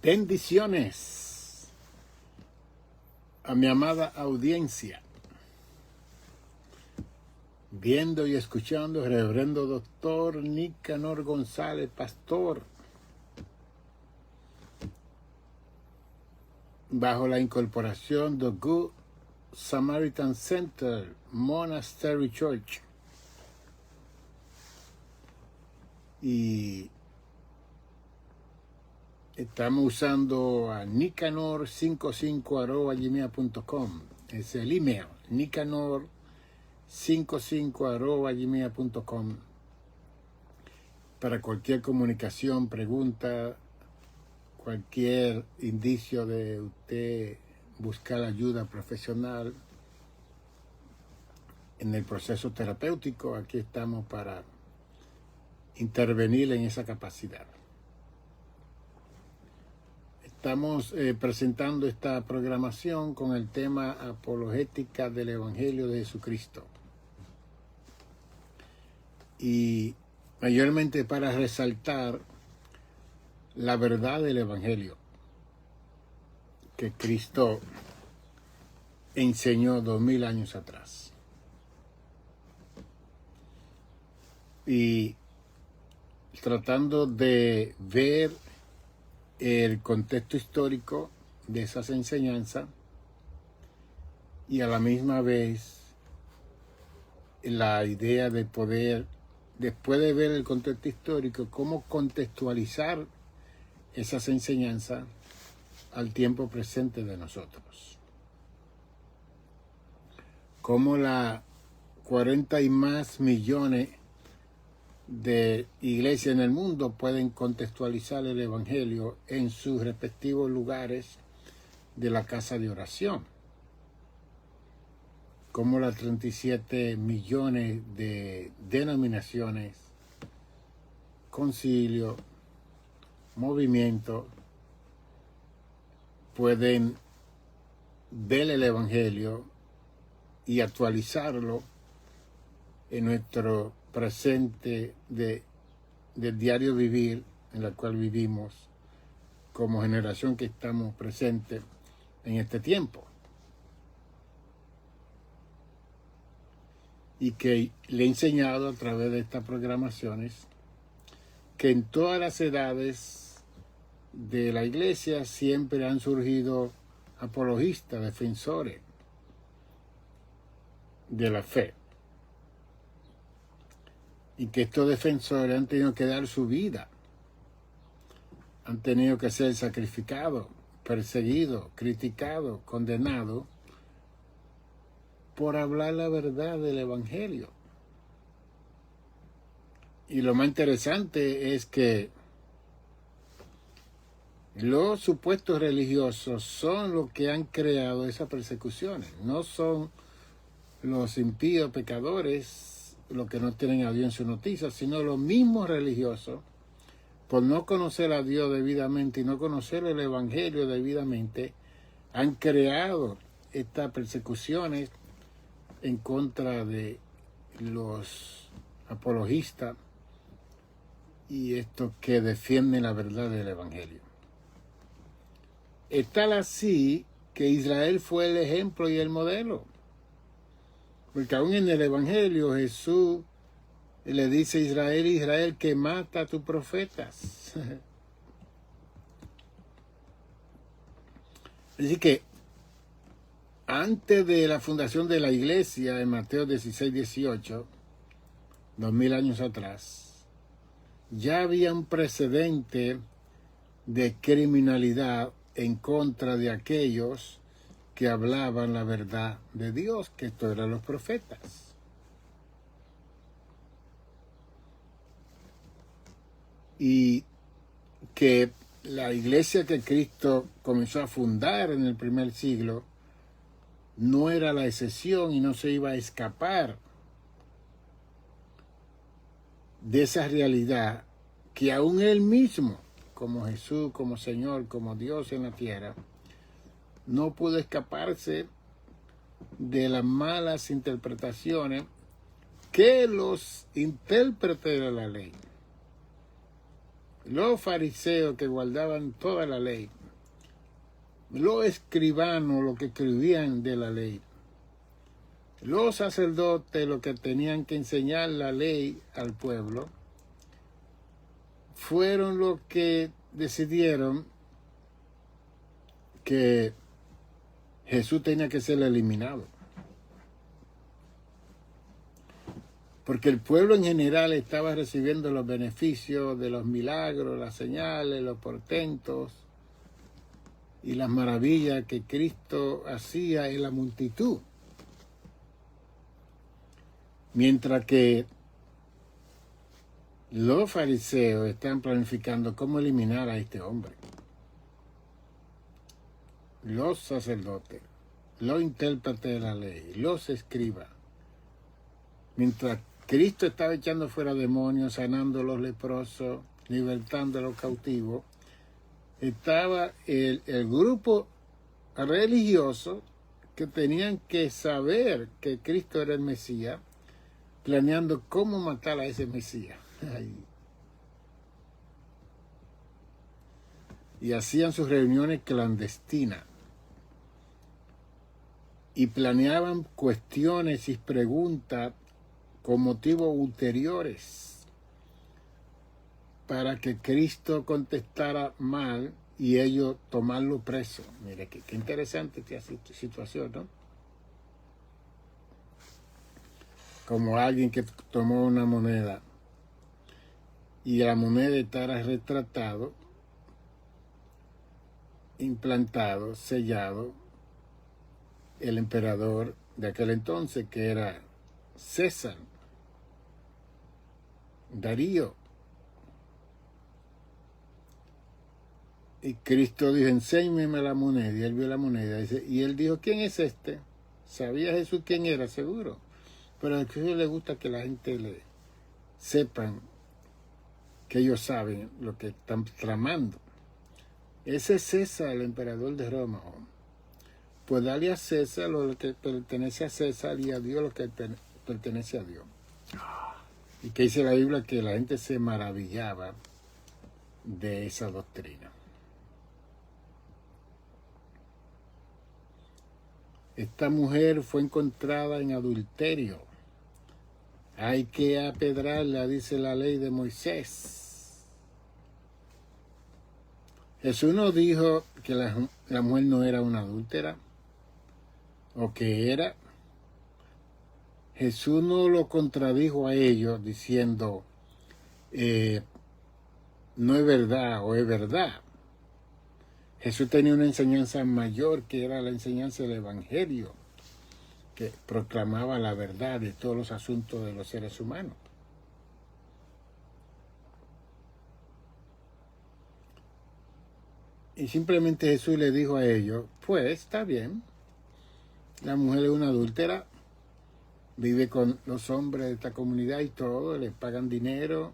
Bendiciones a mi amada audiencia, viendo y escuchando Reverendo Doctor Nicanor González, pastor, bajo la incorporación de Good Samaritan Center Monastery Church, y estamos usando a nicanor55@gmail.com. Es el email, nicanor55@gmail.com, para cualquier comunicación, pregunta, cualquier indicio de usted buscar ayuda profesional en el proceso terapéutico. Aquí estamos para intervenir en esa capacidad. Estamos presentando esta programación con el tema apologética del Evangelio de Jesucristo, y mayormente para resaltar la verdad del Evangelio que Cristo enseñó 2000 años atrás, y tratando de ver el contexto histórico de esas enseñanzas y a la misma vez la idea de poder, después de ver el contexto histórico, cómo contextualizar esas enseñanzas al tiempo presente de nosotros. Cómo las 40 y más millones de iglesias en el mundo pueden contextualizar el Evangelio en sus respectivos lugares de la casa de oración. Como las 37 millones de denominaciones, concilios, movimientos pueden ver el Evangelio y actualizarlo en nuestro presente del diario vivir en el cual vivimos como generación que estamos presentes en este tiempo, y que le he enseñado a través de estas programaciones que en todas las edades de la iglesia siempre han surgido apologistas, defensores de la fe, y que estos defensores han tenido que dar su vida, han tenido que ser sacrificados, perseguidos, criticados, condenados por hablar la verdad del Evangelio. Y lo más interesante es que los supuestos religiosos son los que han creado esas persecuciones, no son los impíos pecadores los que no tienen a Dios en su noticia, sino los mismos religiosos, por no conocer a Dios debidamente y no conocer el Evangelio debidamente, han creado estas persecuciones en contra de los apologistas y estos que defienden la verdad del Evangelio. Es tal así que Israel fue el ejemplo y el modelo. Porque aún en el Evangelio Jesús le dice a Israel, Israel, que mata a tus profetas. Así que antes de la fundación de la iglesia, en Mateo 16-18, 2000 años atrás, ya había un precedente de criminalidad en contra de aquellos que hablaban la verdad de Dios, que estos eran los profetas. Y que la iglesia que Cristo comenzó a fundar en el primer siglo no era la excepción y no se iba a escapar de esa realidad que aún él mismo, como Jesús, como Señor, como Dios en la tierra, no pudo escaparse de las malas interpretaciones que los intérpretes de la ley los fariseos que guardaban toda la ley, los escribanos, los que escribían de la ley, los sacerdotes, los que tenían que enseñar la ley al pueblo, fueron los que decidieron que Jesús tenía que ser eliminado. Porque el pueblo en general estaba recibiendo los beneficios de los milagros, las señales, los portentos y las maravillas que Cristo hacía en la multitud. Mientras que los fariseos están planificando cómo eliminar a este hombre. Los sacerdotes, los intérpretes de la ley, los escribas. Mientras Cristo estaba echando fuera demonios, sanando a los leprosos, libertando a los cautivos, estaba el grupo religioso que tenían que saber que Cristo era el Mesías, planeando cómo matar a ese Mesías. Y hacían sus reuniones clandestinas y planeaban cuestiones y preguntas con motivos ulteriores para que Cristo contestara mal y ellos tomarlo preso. Mire, qué interesante esta situación, ¿no? Como alguien que tomó una moneda y la moneda estaba retratado, implantado, sellado, el emperador de aquel entonces, que era César, Darío. Y Cristo dijo, enséñeme la moneda. Y él vio la moneda. Y él dijo, ¿quién es este? ¿Sabía Jesús quién era? Seguro. Pero a Jesús le gusta que la gente le sepan que ellos saben lo que están tramando. Ese es César, el emperador de Roma. Pues dale a César lo que pertenece a César y a Dios lo que pertenece a Dios. Y que dice la Biblia que la gente se maravillaba de esa doctrina. Esta mujer fue encontrada en adulterio. Hay que apedrarla, dice la ley de Moisés. Jesús no dijo que la mujer no era una adúltera, o que era. Jesús no lo contradijo a ellos diciendo, no es verdad o es verdad. Jesús tenía una enseñanza mayor, que era la enseñanza del Evangelio, que proclamaba la verdad de todos los asuntos de los seres humanos. Y simplemente Jesús le dijo a ellos, pues está bien, la mujer es una adúltera, vive con los hombres de esta comunidad y todo, le pagan dinero,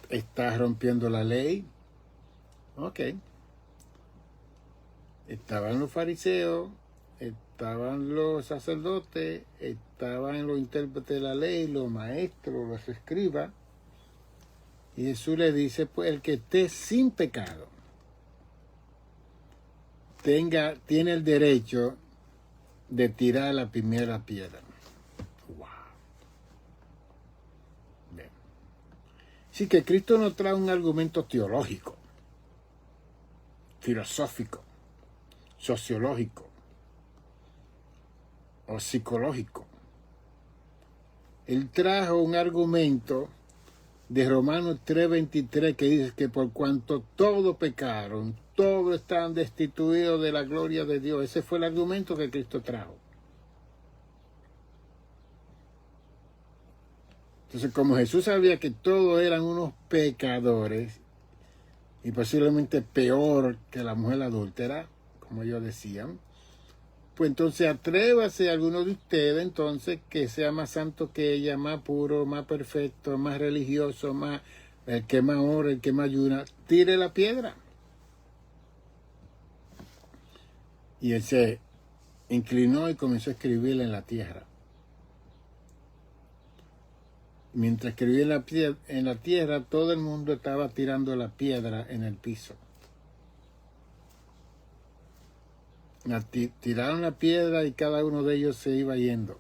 está rompiendo la ley. Ok. Estaban los fariseos, estaban los sacerdotes, estaban los intérpretes de la ley, los maestros, los escribas. Y Jesús le dice, pues el que esté sin pecado tiene el derecho de tirar la primera piedra. Wow. Bien. Así que Cristo nos trae un argumento teológico, filosófico, sociológico o psicológico. Él trajo un argumento de Romanos 3:23 que dice que por cuanto todos pecaron, todos están destituidos de la gloria de Dios. Ese fue el argumento que Cristo trajo. Entonces, como Jesús sabía que todos eran unos pecadores y posiblemente peor que la mujer adúltera, como ellos decían, pues entonces atrévase alguno de ustedes entonces que sea más santo que ella, más puro, más perfecto, más religioso, más el que más ora, el que más ayuna, tire la piedra. Y él se inclinó y comenzó a escribirla en la tierra. Mientras que vivía en la tierra, todo el mundo estaba tirando la piedra en el piso. Tiraron la piedra y cada uno de ellos se iba yendo.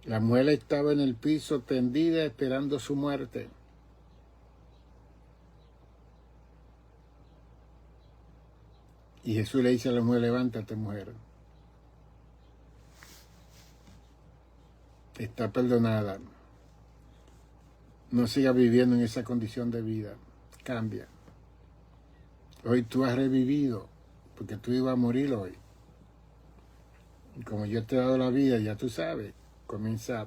La mujer estaba en el piso tendida esperando su muerte. Y Jesús le dice a la mujer: levántate, mujer. Está perdonada. No sigas viviendo en esa condición de vida. Cambia. Hoy tú has revivido, porque tú ibas a morir hoy. Y como yo te he dado la vida, ya tú sabes, comienza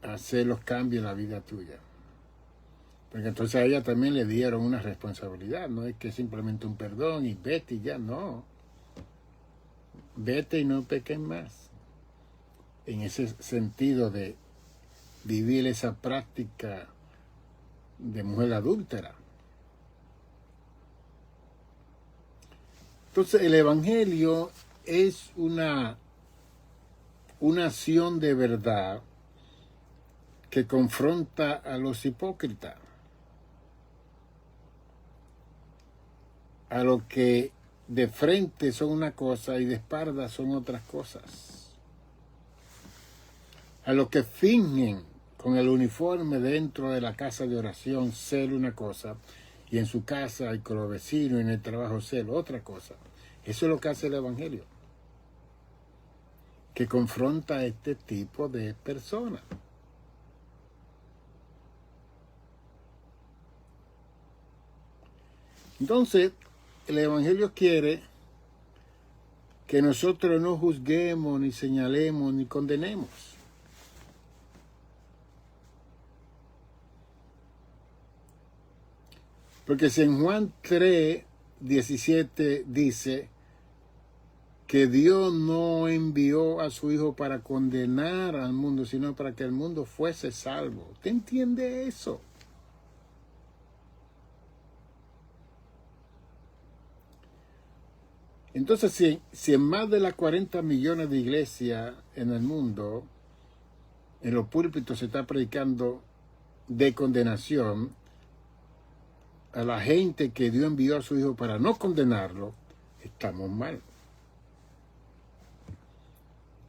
a hacer los cambios en la vida tuya. Porque entonces a ella también le dieron una responsabilidad. No es que simplemente un perdón y vete y ya, no. Vete y no peques más. En ese sentido de vivir esa práctica de mujer adúltera. Entonces el Evangelio es una acción de verdad que confronta a los hipócritas, a los que de frente son una cosa y de espalda son otras cosas, a los que fingen con el uniforme dentro de la casa de oración ser una cosa y en su casa y con los vecinos y en el trabajo ser otra cosa. Eso es lo que hace el Evangelio, que confronta a este tipo de personas. Entonces, el Evangelio quiere que nosotros no juzguemos, ni señalemos, ni condenemos. Porque si en Juan 3:17 dice que Dios no envió a su Hijo para condenar al mundo, sino para que el mundo fuese salvo. ¿Usted entiende eso? Entonces, si en más de las 40 millones de iglesias en el mundo, en los púlpitos se está predicando de condenación a la gente que Dios envió a su Hijo para no condenarlo, estamos mal.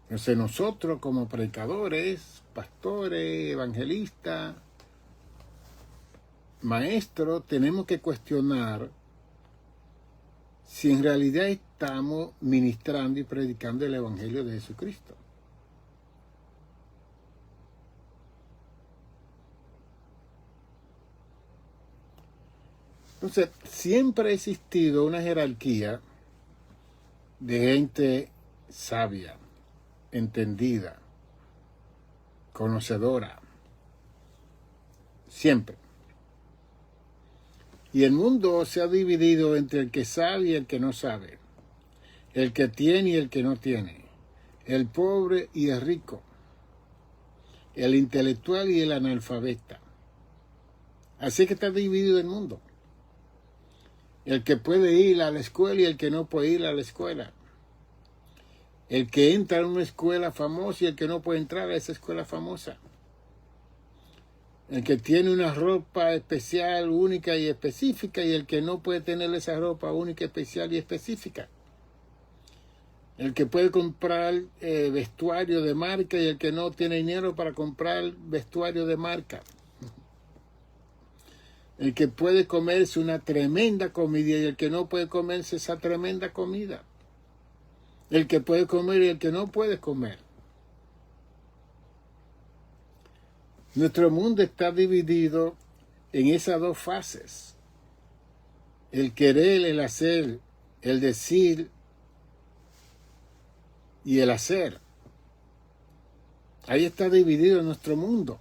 Entonces nosotros como predicadores, pastores, evangelistas, maestros, tenemos que cuestionar si en realidad estamos ministrando y predicando el Evangelio de Jesucristo. Entonces, siempre ha existido una jerarquía de gente sabia, entendida, conocedora. Siempre. Y el mundo se ha dividido entre el que sabe y el que no sabe, el que tiene y el que no tiene, el pobre y el rico, el intelectual y el analfabeta. Así que está dividido el mundo. El que puede ir a la escuela y el que no puede ir a la escuela. El que entra a una escuela famosa y el que no puede entrar a esa escuela famosa. El que tiene una ropa especial, única y específica, y el que no puede tener esa ropa única, especial y específica. El que puede comprar vestuario de marca y el que no tiene dinero para comprar vestuario de marca. El que puede comerse una tremenda comida y el que no puede comerse esa tremenda comida. El que puede comer y el que no puede comer. Nuestro mundo está dividido en esas dos fases. El querer, el hacer, el decir y el hacer. Ahí está dividido nuestro mundo.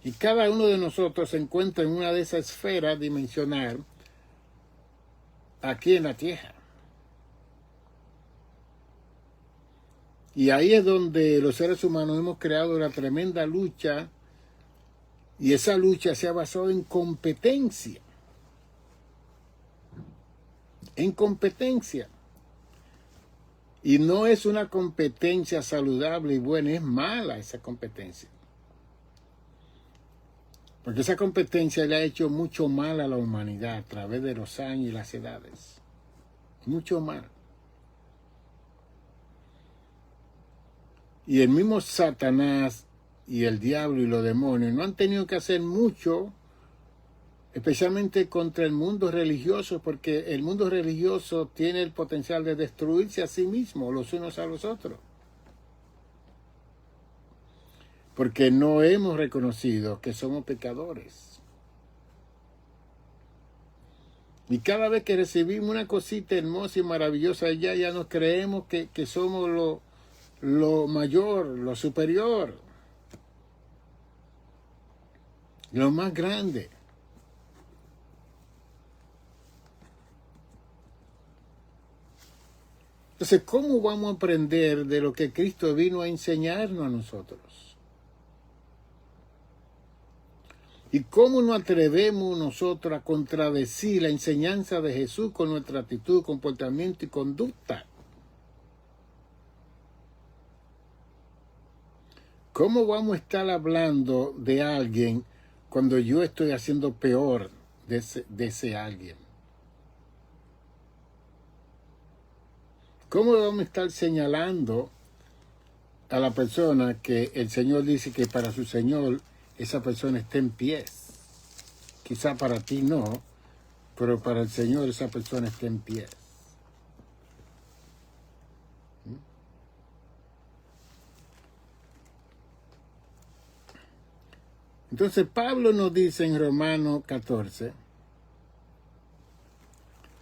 Y cada uno de nosotros se encuentra en una de esas esferas dimensional aquí en la Tierra. Y ahí es donde los seres humanos hemos creado una tremenda lucha, y esa lucha se ha basado en competencia. En competencia. Y no es una competencia saludable y buena, es mala esa competencia. Porque esa competencia le ha hecho mucho mal a la humanidad a través de los años y las edades. Mucho mal. Y el mismo Satanás y el diablo y los demonios no han tenido que hacer mucho, especialmente contra el mundo religioso, porque el mundo religioso tiene el potencial de destruirse a sí mismo, los unos a los otros. Porque no hemos reconocido que somos pecadores. Y cada vez que recibimos una cosita hermosa y maravillosa, ya nos creemos que somos lo mayor, lo superior, lo más grande. Entonces, ¿cómo vamos a aprender de lo que Cristo vino a enseñarnos a nosotros? ¿Y cómo nos atrevemos nosotros a contradecir la enseñanza de Jesús con nuestra actitud, comportamiento y conducta? ¿Cómo vamos a estar hablando de alguien cuando yo estoy haciendo peor de ese alguien? ¿Cómo vamos a estar señalando a la persona que el Señor dice que para su Señor esa persona está en pies? Quizá para ti no, pero para el Señor esa persona está en pies. Entonces Pablo nos dice en Romanos 14,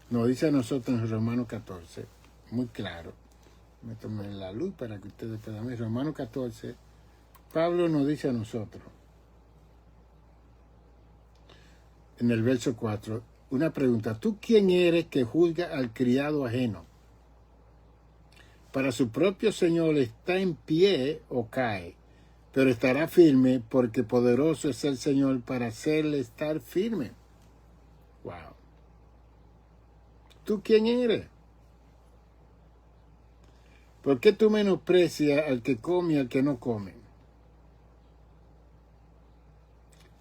nos dice a nosotros en Romanos 14, muy claro, me tomé la luz para que ustedes puedan ver, Romanos 14, Pablo nos dice a nosotros, en el verso 4, una pregunta, ¿tú quién eres que juzga al criado ajeno? Para su propio Señor está en pie o cae, pero estará firme porque poderoso es el Señor para hacerle estar firme. Wow. ¿Tú quién eres? ¿Por qué tú menosprecias al que come y al que no come?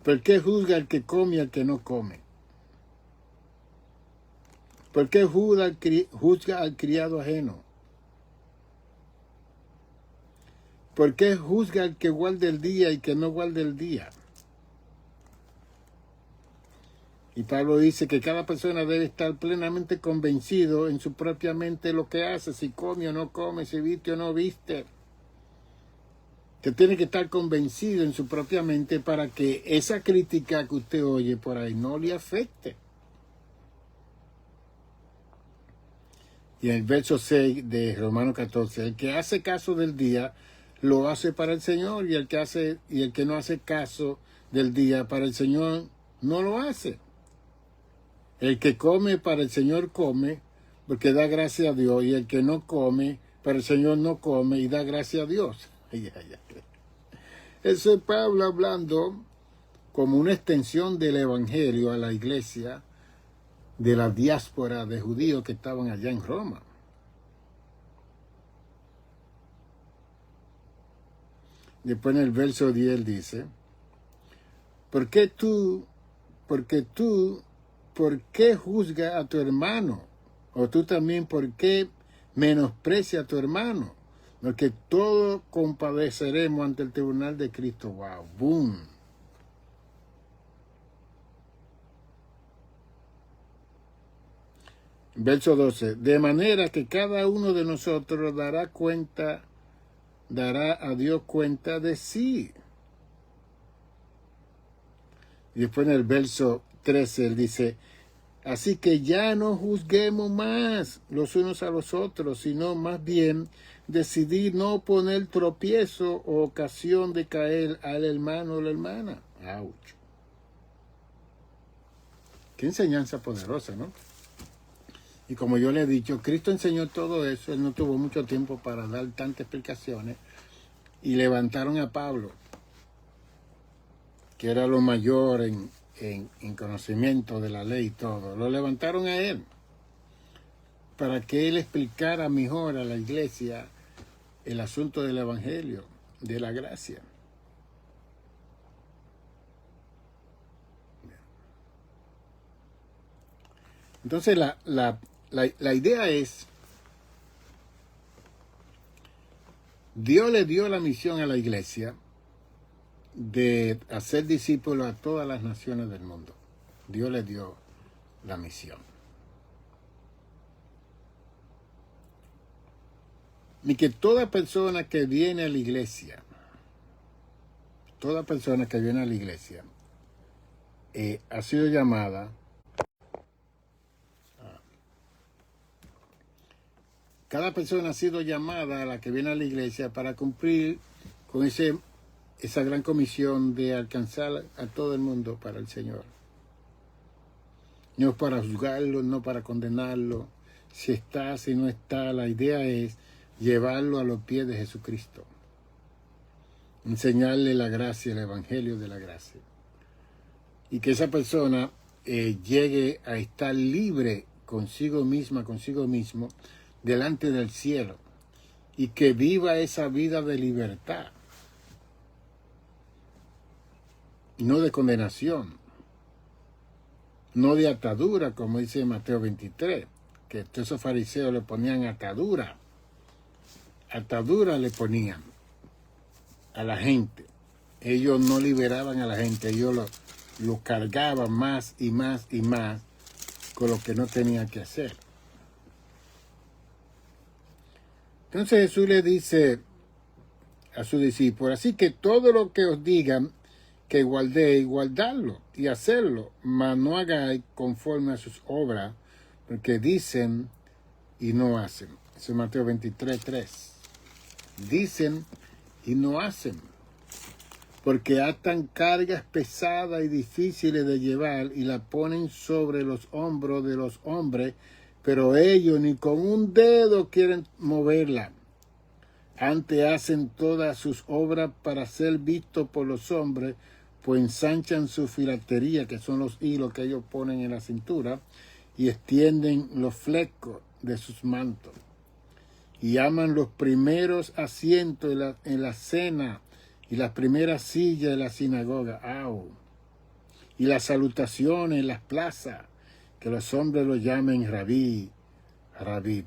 ¿Por qué juzga al que come y al que no come? ¿Por qué juzga al criado ajeno? ¿Por qué juzga al que guarda el día y que no guarda el día? Y Pablo dice que cada persona debe estar plenamente convencido en su propia mente lo que hace, si come o no come, si viste o no viste. Que tiene que estar convencido en su propia mente para que esa crítica que usted oye por ahí no le afecte. Y en el verso 6 de Romanos 14, el que hace caso del día lo hace para el Señor, y el que no hace caso del día para el Señor no lo hace. El que come para el Señor come, porque da gracia a Dios, y el que no come para el Señor no come y da gracia a Dios. Eso es Pablo hablando como una extensión del Evangelio a la iglesia de la diáspora de judíos que estaban allá en Roma. Después en el verso 10 dice, ¿por qué juzgas a tu hermano? O tú también, ¿por qué menosprecias a tu hermano? Porque todos compadeceremos ante el tribunal de Cristo. ¡Wow! ¡Boom! Verso 12. De manera que cada uno de nosotros dará a Dios cuenta de sí. Y después en el verso 13 él dice, así que ya no juzguemos más los unos a los otros, sino más bien decidir no poner tropiezo o ocasión de caer al hermano o la hermana. ¡Auch! Qué enseñanza poderosa, ¿no? Y como yo le he dicho, Cristo enseñó todo eso, él no tuvo mucho tiempo para dar tantas explicaciones, y levantaron a Pablo, que era lo mayor en conocimiento de la ley y todo, lo levantaron a él. para que él explicara mejor a la iglesia el asunto del evangelio, de la gracia. Entonces la idea es, Dios le dio la misión a la iglesia de hacer discípulos a todas las naciones del mundo. Dios le dio la misión. Y que toda persona que viene a la iglesia, ha sido llamada, cada persona ha sido llamada a la que viene a la iglesia para cumplir con esa gran comisión de alcanzar a todo el mundo para el Señor. No para juzgarlo, no para condenarlo. Si está, si no está, la idea es llevarlo a los pies de Jesucristo. Enseñarle la gracia, el evangelio de la gracia. Y que esa persona llegue a estar libre consigo misma, consigo mismo, delante del cielo. Y que viva esa vida de libertad. No de condenación. No de atadura, como dice Mateo 23. Que todos esos fariseos le ponían atadura. Atadura le ponían a la gente. Ellos no liberaban a la gente, ellos lo cargaban más y más y más con lo que no tenían que hacer. Entonces Jesús le dice a sus discípulos, así que todo lo que os digan que guardéis, guardadlo y hacerlo, mas no hagáis conforme a sus obras, porque dicen y no hacen. Eso es Mateo 23:3. Dicen y no hacen, porque atan cargas pesadas y difíciles de llevar y las ponen sobre los hombros de los hombres, pero ellos ni con un dedo quieren moverla. Antes hacen todas sus obras para ser vistos por los hombres, pues ensanchan su filatería, que son los hilos que ellos ponen en la cintura, y extienden los flecos de sus mantos. Y aman los primeros asientos en la cena y las primeras sillas de la sinagoga. Y las salutaciones en las plazas, que los hombres lo llamen rabí, rabí.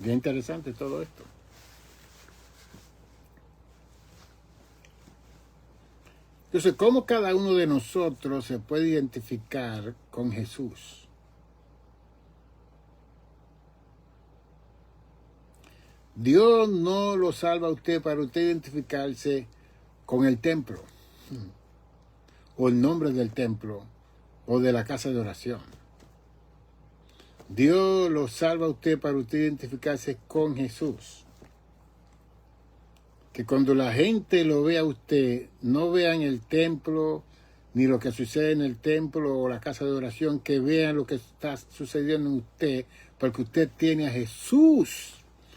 Bien interesante todo esto. Entonces, ¿cómo cada uno de nosotros se puede identificar con Jesús? Dios no lo salva a usted para usted identificarse con el templo, o el nombre del templo, o de la casa de oración. Dios lo salva a usted para usted identificarse con Jesús. Que cuando la gente lo vea a usted, no vean el templo, ni lo que sucede en el templo o la casa de oración, que vean lo que está sucediendo en usted, porque usted tiene a Jesús,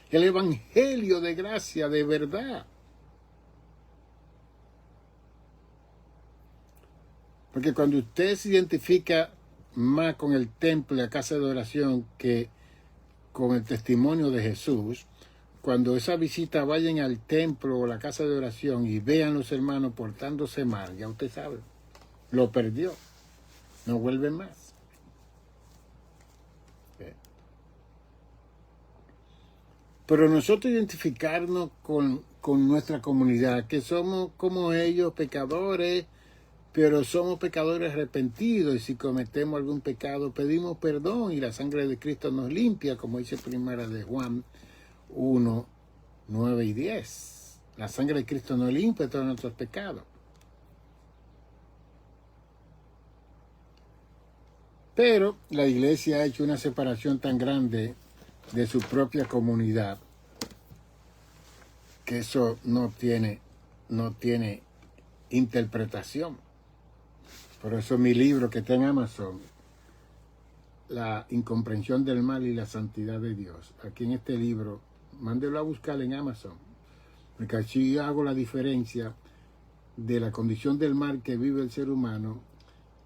el evangelio de gracia, de verdad. Porque cuando usted se identifica más con el templo y la casa de oración que con el testimonio de Jesús, cuando esa visita vayan al templo o la casa de oración y vean los hermanos portándose mal, ya usted sabe, lo perdió, no vuelve más. Pero nosotros identificarnos con nuestra comunidad, que somos como ellos, pecadores, pero somos pecadores arrepentidos, y si cometemos algún pecado pedimos perdón y la sangre de Cristo nos limpia, como dice primera de Juan 1, 9 y 10. La sangre de Cristo nos limpia todos nuestros pecados. Pero la iglesia ha hecho una separación tan grande de su propia comunidad que eso no tiene interpretación. Por eso mi libro que está en Amazon, La incomprensión del mal y la santidad de Dios. Aquí en este libro, mándelo a buscar en Amazon, porque así hago la diferencia de la condición del mal que vive el ser humano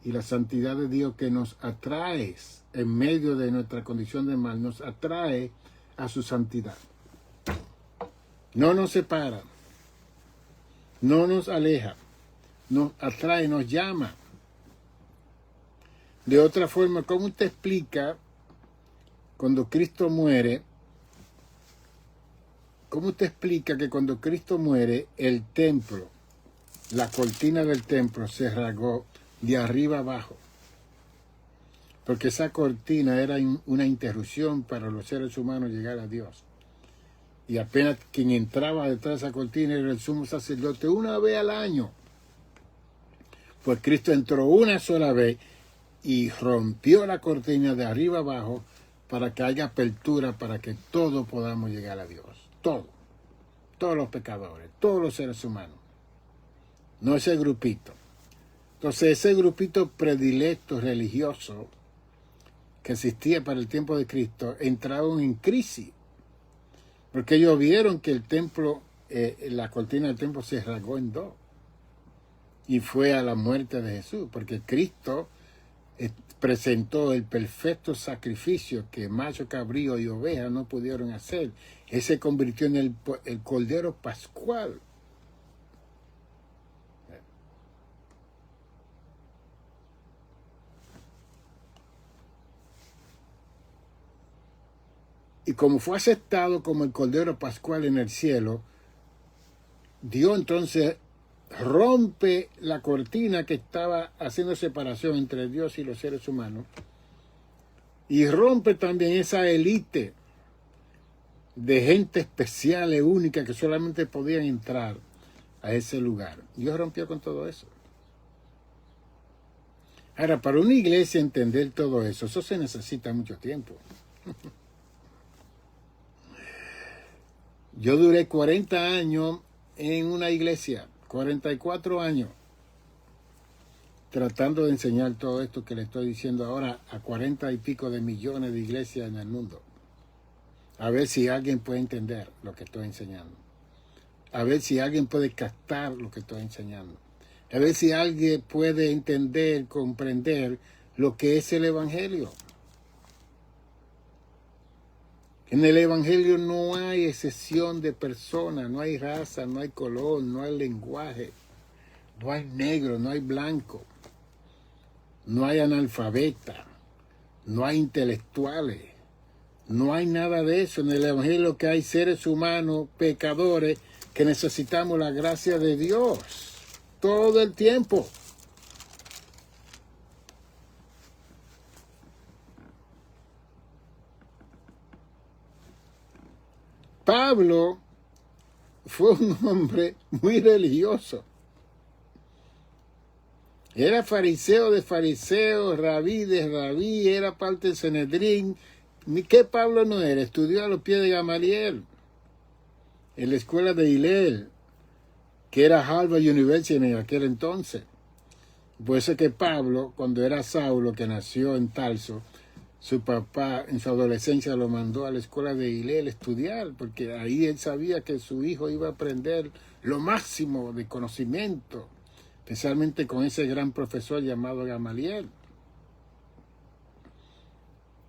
y la santidad de Dios que nos atrae en medio de nuestra condición de mal, nos atrae a su santidad. No nos separa, no nos aleja, nos atrae, nos llama. De otra forma, ¿cómo usted explica cuando Cristo muere? ¿Cómo usted explica que cuando Cristo muere, el templo, la cortina del templo se rasgó de arriba abajo? Porque esa cortina era una interrupción para los seres humanos llegar a Dios. Y apenas quien entraba detrás de esa cortina era el sumo sacerdote una vez al año. Pues Cristo entró una sola vez y rompió la cortina de arriba abajo para que haya apertura para que todos podamos llegar a Dios. Todos los pecadores, todos los seres humanos. No ese grupito. Entonces ese grupito predilecto religioso que existía para el tiempo de Cristo entraron en crisis. Porque ellos vieron que el templo, la cortina del templo se rasgó en dos. Y fue a la muerte de Jesús. Porque Cristo presentó el perfecto sacrificio que macho, cabrío y oveja no pudieron hacer. Él se convirtió en el Cordero Pascual. Y como fue aceptado como el Cordero Pascual en el cielo, Dios entonces rompe la cortina que estaba haciendo separación entre Dios y los seres humanos y rompe también esa élite de gente especial y única que solamente podían entrar a ese lugar. Dios rompió con todo eso. Ahora, para una iglesia entender todo eso se necesita mucho tiempo. Yo duré 40 años en una iglesia, 44 años, tratando de enseñar todo esto que le estoy diciendo ahora a 40 y pico de millones de iglesias en el mundo. A ver si alguien puede entender lo que estoy enseñando. A ver si alguien puede captar lo que estoy enseñando. A ver si alguien puede entender, comprender lo que es el Evangelio. En el Evangelio no hay excepción de personas, no hay raza, no hay color, no hay lenguaje, no hay negro, no hay blanco, no hay analfabeta, no hay intelectuales, no hay nada de eso. En el Evangelio que hay seres humanos, pecadores, que necesitamos la gracia de Dios todo el tiempo. Pablo fue un hombre muy religioso. Era fariseo de fariseos, rabí de rabí, era parte del Sanedrín. ¿Qué Pablo no era? Estudió a los pies de Gamaliel, en la escuela de Hillel, que era Harvard University en aquel entonces. Por eso que Pablo, cuando era Saulo, que nació en Tarso, su papá en su adolescencia lo mandó a la escuela de Hillel a estudiar, porque ahí él sabía que su hijo iba a aprender lo máximo de conocimiento, especialmente con ese gran profesor llamado Gamaliel.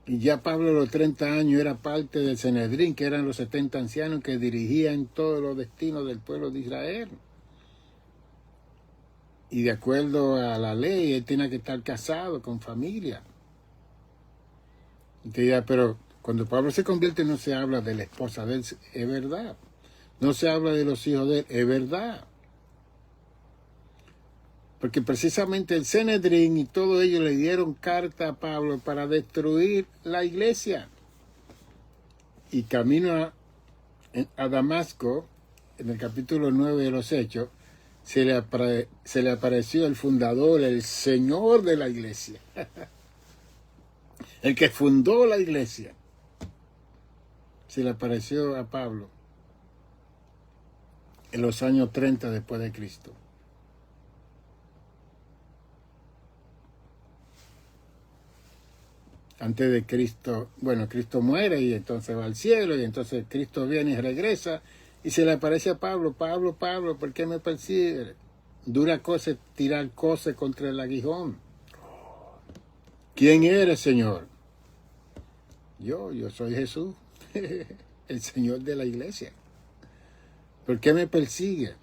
Y ya Pablo a los 30 años era parte del Sanedrín, que eran los 70 ancianos que dirigían todos los destinos del pueblo de Israel. Y de acuerdo a la ley, él tenía que estar casado, con familia. Y te dirá, pero cuando Pablo se convierte no se habla de la esposa de él, es verdad. No se habla de los hijos de él, es verdad. Porque precisamente el Sanedrín y todo ello le dieron carta a Pablo para destruir la iglesia. Y camino a Damasco, en el capítulo 9 de los Hechos, se le apareció el fundador, el Señor de la iglesia. El que fundó la iglesia. Se le apareció a Pablo en los años 30 después de Cristo. Antes de Cristo, bueno, Cristo muere y entonces va al cielo y entonces Cristo viene y regresa y se le aparece a Pablo, Pablo, ¿por qué me persigues? Dura cosa es tirar cosas contra el aguijón. ¿Quién eres, Señor? Yo soy Jesús, el Señor de la iglesia. ¿Por qué me persigue?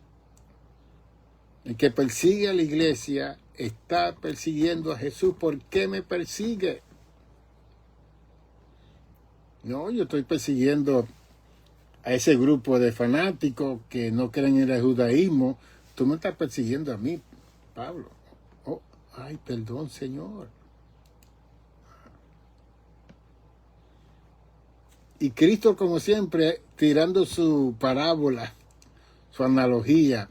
El que persigue a la iglesia está persiguiendo a Jesús. ¿Por qué me persigue? No, yo estoy persiguiendo a ese grupo de fanáticos que no creen en el judaísmo. Tú me estás persiguiendo a mí, Pablo. Oh, ay, perdón, Señor. Y Cristo, como siempre, tirando su parábola, su analogía,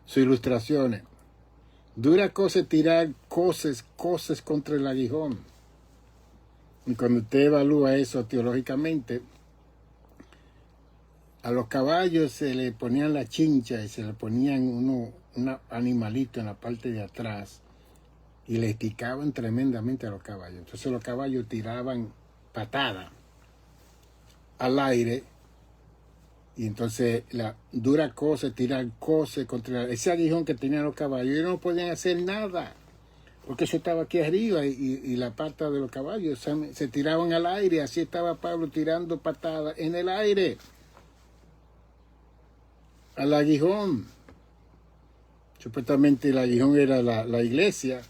sus ilustraciones. Dura cosa es tirar cosas contra el aguijón. Y cuando usted evalúa eso teológicamente, a los caballos se le ponían la chincha y se le ponían un animalito en la parte de atrás y le picaban tremendamente a los caballos. Entonces los caballos tiraban patadas al aire y entonces la dura cosa es tirar cosas contra ese aguijón que tenían los caballos. Ellos no podían hacer nada porque eso estaba aquí arriba y la pata de los caballos se tiraban al aire. Así estaba Pablo tirando patadas en el aire al aguijón. Supuestamente el aguijón era la iglesia,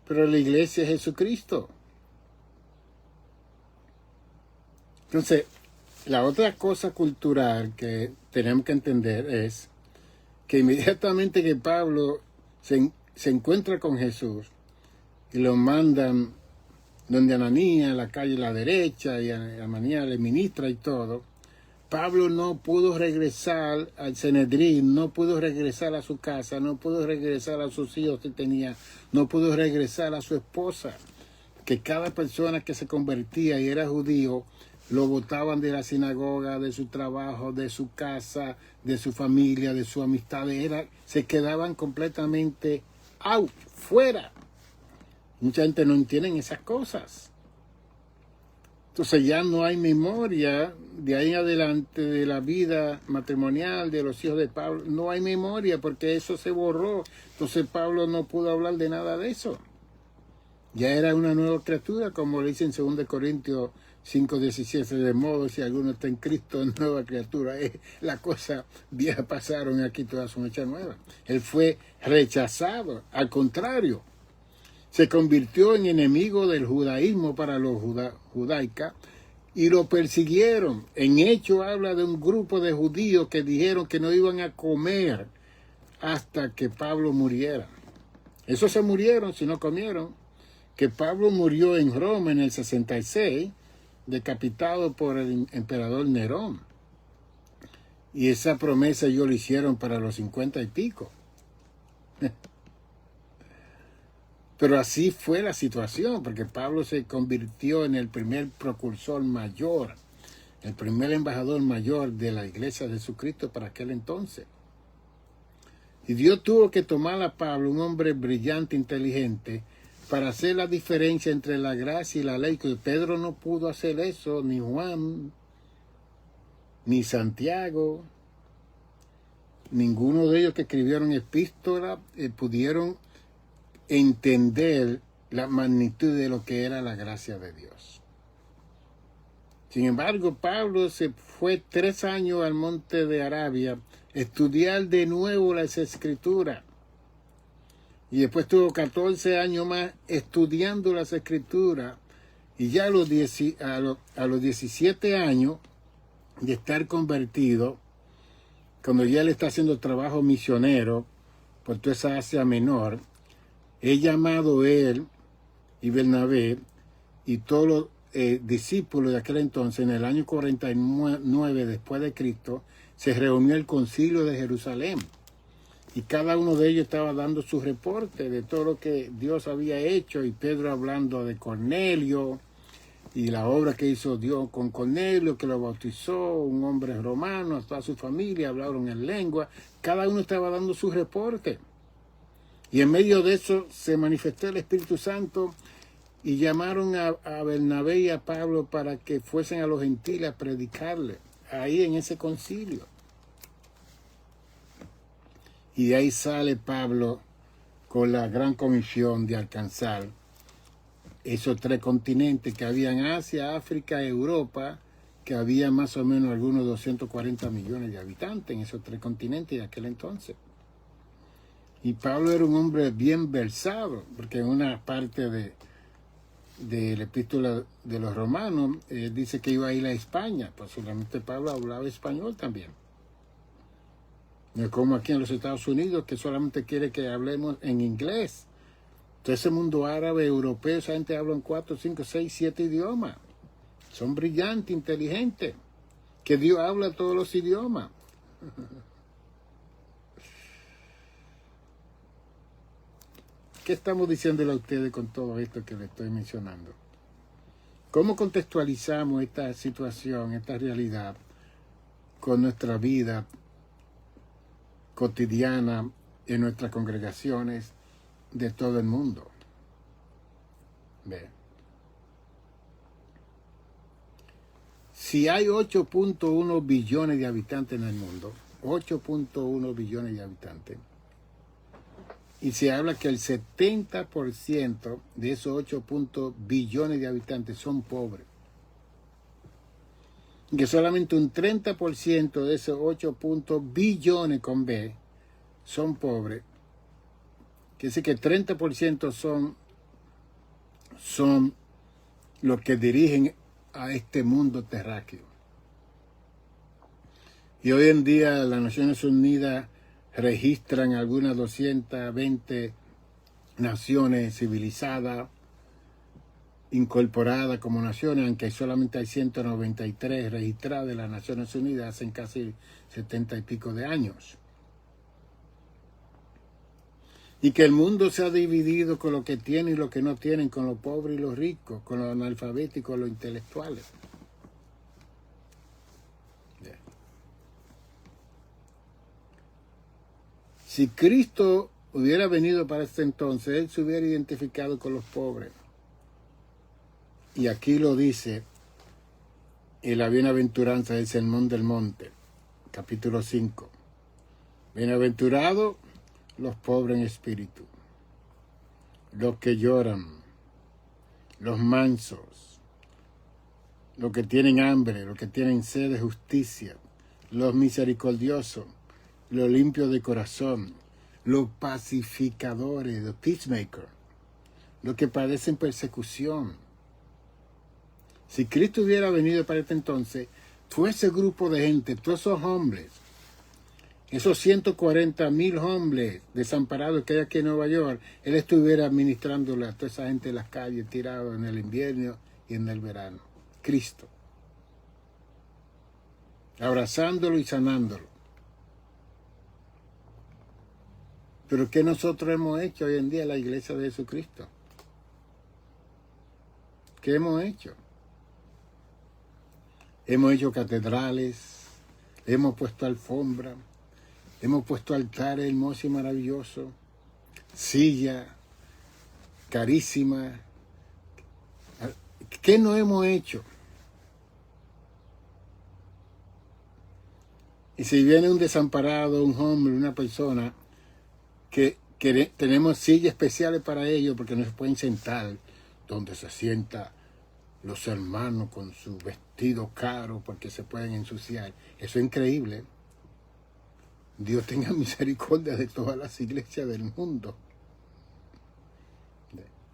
pero la iglesia es Jesucristo. Entonces, la otra cosa cultural que tenemos que entender es que inmediatamente que Pablo se encuentra con Jesús y lo mandan donde Ananías, la calle a la derecha, y Ananías le ministra y todo, Pablo no pudo regresar al Sanedrín, no pudo regresar a su casa, no pudo regresar a sus hijos que tenía, no pudo regresar a su esposa, que cada persona que se convertía y era judío, lo botaban de la sinagoga, de su trabajo, de su casa, de su familia, de su amistad, se quedaban completamente out, fuera. Mucha gente no entiende esas cosas. Entonces ya no hay memoria de ahí en adelante de la vida matrimonial de los hijos de Pablo. No hay memoria porque eso se borró. Entonces Pablo no pudo hablar de nada de eso. Ya era una nueva criatura, como le dice en 2 Corintios 5:17, de modo si alguno está en Cristo, nueva criatura. La cosa vieja pasaron, aquí todas son hechas nuevas. Él fue rechazado, al contrario. Se convirtió en enemigo del judaísmo para los judaicas y lo persiguieron. En hecho habla de un grupo de judíos que dijeron que no iban a comer hasta que Pablo muriera. Esos se murieron si no comieron. Que Pablo murió en Roma en el 66, decapitado por el emperador Nerón. Y esa promesa ellos lo hicieron para los 50 y pico. Pero así fue la situación, porque Pablo se convirtió en el primer precursor mayor, el primer embajador mayor de la iglesia de Jesucristo para aquel entonces. Y Dios tuvo que tomar a Pablo, un hombre brillante, inteligente, para hacer la diferencia entre la gracia y la ley, que Pedro no pudo hacer eso, ni Juan, ni Santiago, ninguno de ellos que escribieron epístola pudieron entender la magnitud de lo que era la gracia de Dios. Sin embargo, Pablo se fue 3 años al monte de Arabia a estudiar de nuevo las Escrituras. Y después tuvo 14 años más estudiando las Escrituras. Y ya a los 17 años de estar convertido, cuando ya él está haciendo trabajo misionero por toda esa Asia Menor, he llamado él y Bernabé y todos los discípulos de aquel entonces, en el año 49 después de Cristo, se reunió el concilio de Jerusalén. Y cada uno de ellos estaba dando su reporte de todo lo que Dios había hecho. Y Pedro hablando de Cornelio y la obra que hizo Dios con Cornelio, que lo bautizó, un hombre romano, toda su familia hablaron en lengua. Cada uno estaba dando su reporte. Y en medio de eso se manifestó el Espíritu Santo y llamaron a Bernabé y a Pablo para que fuesen a los gentiles a predicarle ahí en ese concilio. Y de ahí sale Pablo con la gran comisión de alcanzar esos 3 continentes que habían: Asia, África, Europa, que había más o menos algunos 240 millones de habitantes en esos 3 continentes de aquel entonces. Y Pablo era un hombre bien versado, porque en una parte de la epístola de los romanos dice que iba a ir a España. Posiblemente Pablo hablaba español también. No es como aquí en los Estados Unidos, que solamente quiere que hablemos en inglés. Todo ese mundo árabe, europeo, esa gente habla en 4, 5, 6, 7 idiomas. Son brillantes, inteligentes. Que Dios habla todos los idiomas. ¿Qué estamos diciéndole a ustedes con todo esto que les estoy mencionando? ¿Cómo contextualizamos esta situación, esta realidad con nuestra vida cotidiana en nuestras congregaciones de todo el mundo? Ve. Si hay 8.1 billones de habitantes en el mundo, 8.1 billones de habitantes, y se habla que el 70% de esos 8 billones de habitantes son pobres, y que solamente un 30% de esos 8 billones con B son pobres, quiere decir que el 30% son los que dirigen a este mundo terráqueo. Y hoy en día las Naciones Unidas registran algunas 220 naciones civilizadas incorporadas como naciones, aunque solamente hay 193 registradas de las Naciones Unidas hace casi 70 y pico de años. Y que el mundo se ha dividido con lo que tienen y lo que no tienen, con los pobres y los ricos, con los analfabetos y con los intelectuales. Si Cristo hubiera venido para este entonces, Él se hubiera identificado con los pobres. Y aquí lo dice en la bienaventuranza del Sermón del Monte, capítulo 5. Bienaventurados los pobres en espíritu, los que lloran, los mansos, los que tienen hambre, los que tienen sed de justicia, los misericordiosos, los limpios de corazón, los pacificadores, los peacemakers, los que padecen persecución. Si Cristo hubiera venido para este entonces, todo ese grupo de gente, todos esos hombres, esos 140,000 hombres desamparados que hay aquí en Nueva York, Él estuviera administrándole a toda esa gente en las calles, tirados en el invierno y en el verano. Cristo. Abrazándolo y sanándolo. Pero ¿qué nosotros hemos hecho hoy en día en la iglesia de Jesucristo? ¿Qué hemos hecho? Hemos hecho catedrales, hemos puesto alfombra, hemos puesto altares hermosos y maravillosos, sillas carísimas. ¿Qué no hemos hecho? Y si viene un desamparado, un hombre, una persona, que tenemos sillas especiales para ellos porque no se pueden sentar donde se sienta los hermanos con su vestido caro porque se pueden ensuciar. Eso es increíble. Dios tenga misericordia de todas las iglesias del mundo.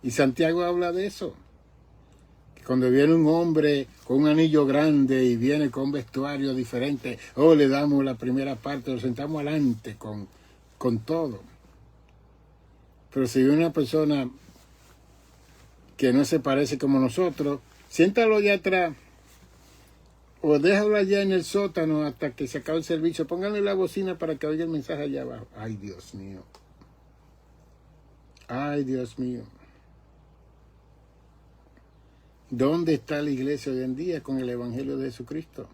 Y Santiago habla de eso. Que cuando viene un hombre con un anillo grande y viene con vestuario diferente, le damos la primera parte, lo sentamos adelante con todo. Pero si viene una persona que no se parece como nosotros, siéntalo allá atrás o déjalo allá en el sótano hasta que se acabe el servicio. Pónganle la bocina para que oiga el mensaje allá abajo. Ay, Dios mío. Ay, Dios mío. ¿Dónde está la iglesia hoy en día con el Evangelio de Jesucristo?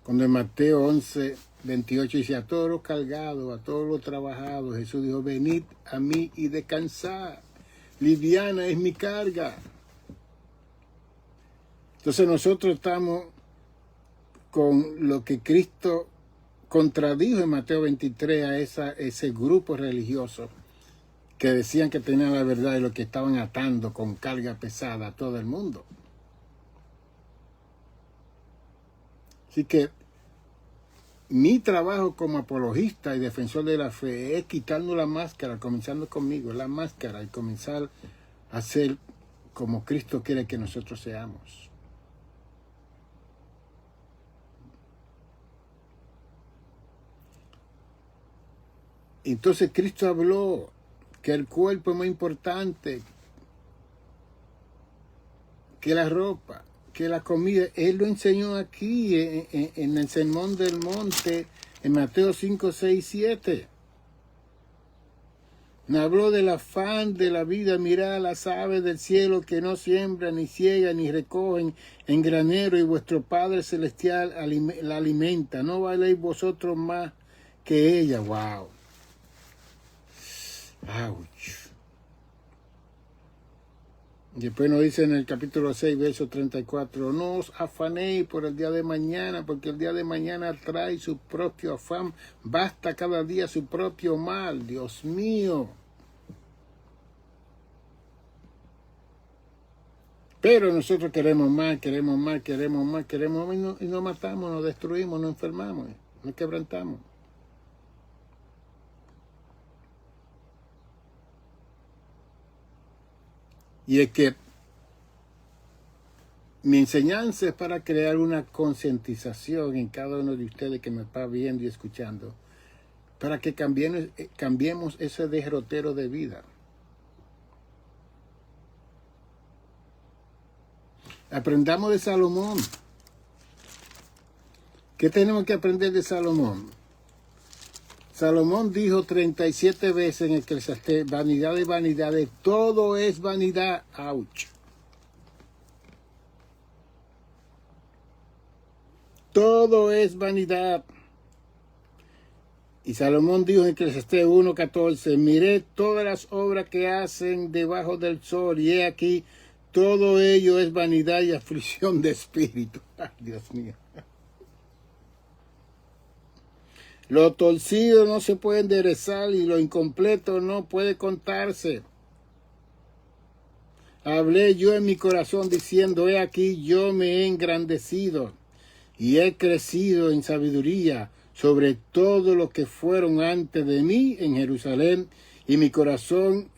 Cuando en Mateo 11, 28 dice: a todos los cargados, a todos los trabajados, Jesús dijo: venid a mí y descansad. Liviana es mi carga. Entonces nosotros estamos con lo que Cristo contradijo en Mateo 23 a ese grupo religioso que decían que tenían la verdad y lo que estaban atando con carga pesada a todo el mundo. Así que mi trabajo como apologista y defensor de la fe es quitarnos la máscara, comenzando conmigo, la máscara, y comenzar a ser como Cristo quiere que nosotros seamos. Entonces Cristo habló que el cuerpo es más importante que la ropa, que la comida. Él lo enseñó aquí en el Sermón del Monte, en Mateo 5, 6, 7. Me habló del afán de la vida. Mirad las aves del cielo que no siembran, ni ciegan, ni recogen en granero, y vuestro Padre Celestial la alimenta. ¿No valéis vosotros más que ella? ¡Wow! ¡Auch! Después nos dice en el capítulo 6, verso 34, no os afanéis por el día de mañana, porque el día de mañana trae su propio afán. Basta cada día su propio mal. Dios mío. Pero nosotros queremos más, queremos más, queremos más, queremos más, y nos matamos, nos destruimos, nos enfermamos, nos quebrantamos. Y es que mi enseñanza es para crear una concientización en cada uno de ustedes que me está viendo y escuchando, para que cambiemos ese derrotero de vida. Aprendamos de Salomón. ¿Qué tenemos que aprender de Salomón? Salomón dijo 37 veces en Eclesiastés, vanidad de vanidades, todo es vanidad. ¡Auch! Todo es vanidad. Y Salomón dijo en Eclesiastés 1:14, miré todas las obras que hacen debajo del sol, y he aquí, todo ello es vanidad y aflicción de espíritu. ¡Ay, Dios mío! Lo torcido no se puede enderezar y lo incompleto no puede contarse. Hablé yo en mi corazón diciendo, he aquí yo me he engrandecido y he crecido en sabiduría sobre todo lo que fueron antes de mí en Jerusalén, y mi corazón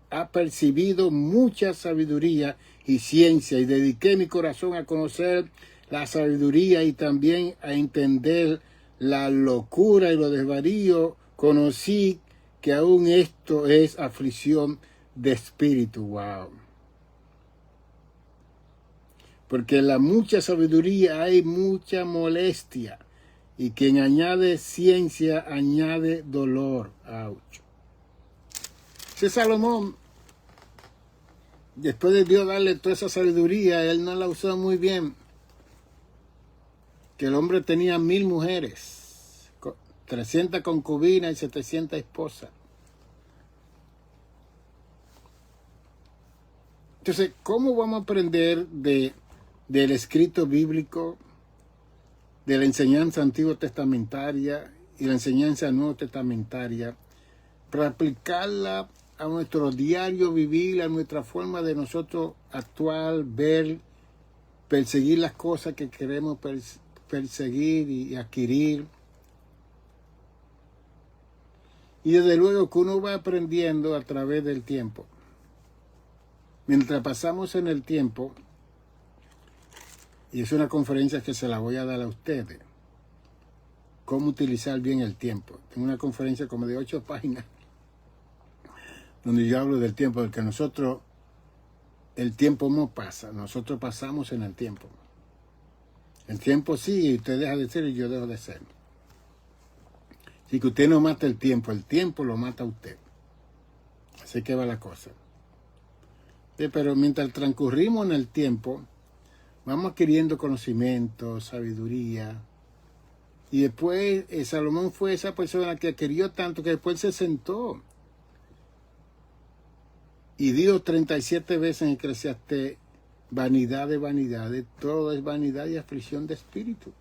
ha percibido mucha sabiduría y ciencia, y dediqué mi corazón a conocer la sabiduría y también a entender la locura y los desvaríos. Conocí que aún esto es aflicción de espíritu. Wow. Porque en la mucha sabiduría hay mucha molestia, y quien añade ciencia añade dolor. Auch. Ese Salomón, después de Dios darle toda esa sabiduría, él no la usó muy bien. Que el hombre tenía 1000 mujeres, 300 concubinas y 700 esposas. Entonces, ¿cómo vamos a aprender del escrito bíblico, de la enseñanza antiguo testamentaria y la enseñanza nuevo testamentaria, para aplicarla a nuestro diario vivir, a nuestra forma de nosotros actuar, ver, perseguir las cosas que queremos perseguir y adquirir? Y desde luego que uno va aprendiendo a través del tiempo. Mientras pasamos en el tiempo, y es una conferencia que se la voy a dar a ustedes, cómo utilizar bien el tiempo. Tengo una conferencia como de 8 páginas, donde yo hablo del tiempo, porque nosotros, el tiempo no pasa, nosotros pasamos en el tiempo. El tiempo sigue y usted deja de ser y yo dejo de ser. Así que usted no mata el tiempo lo mata a usted. Así que va la cosa. Pero mientras transcurrimos en el tiempo, vamos adquiriendo conocimiento, sabiduría. Y después Salomón fue esa persona que adquirió tanto que después se sentó y dijo 37 veces en Eclesiastés, vanidad de vanidades, todo es vanidad y aflicción de espíritu.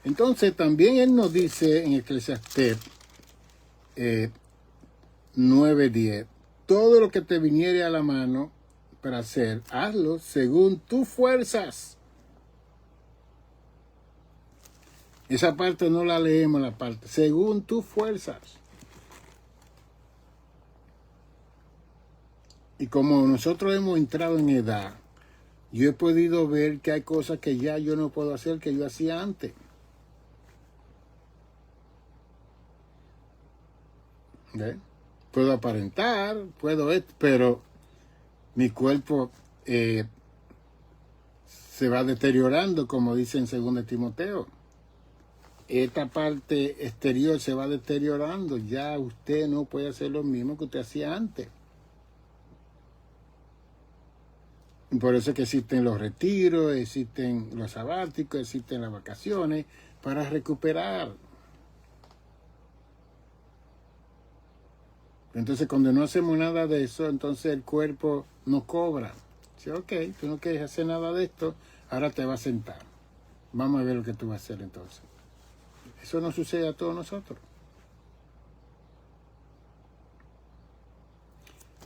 Entonces también él nos dice en Eclesiastés 9:10, todo lo que te viniere a la mano para hacer, hazlo según tus fuerzas. Esa parte no la leemos, la parte, según tus fuerzas. Y como nosotros hemos entrado en edad, yo he podido ver que hay cosas que ya yo no puedo hacer que yo hacía antes. ¿Ve? Puedo aparentar, pero mi cuerpo se va deteriorando, como dice en 2 Timoteo. Esta parte exterior se va deteriorando. Ya usted no puede hacer lo mismo que usted hacía antes. Por eso es que existen los retiros, existen los sabáticos, existen las vacaciones para recuperar. Entonces, cuando no hacemos nada de eso, entonces el cuerpo no cobra. Dice, ok, tú no quieres hacer nada de esto, ahora te vas a sentar. Vamos a ver lo que tú vas a hacer entonces. Eso no sucede a todos nosotros.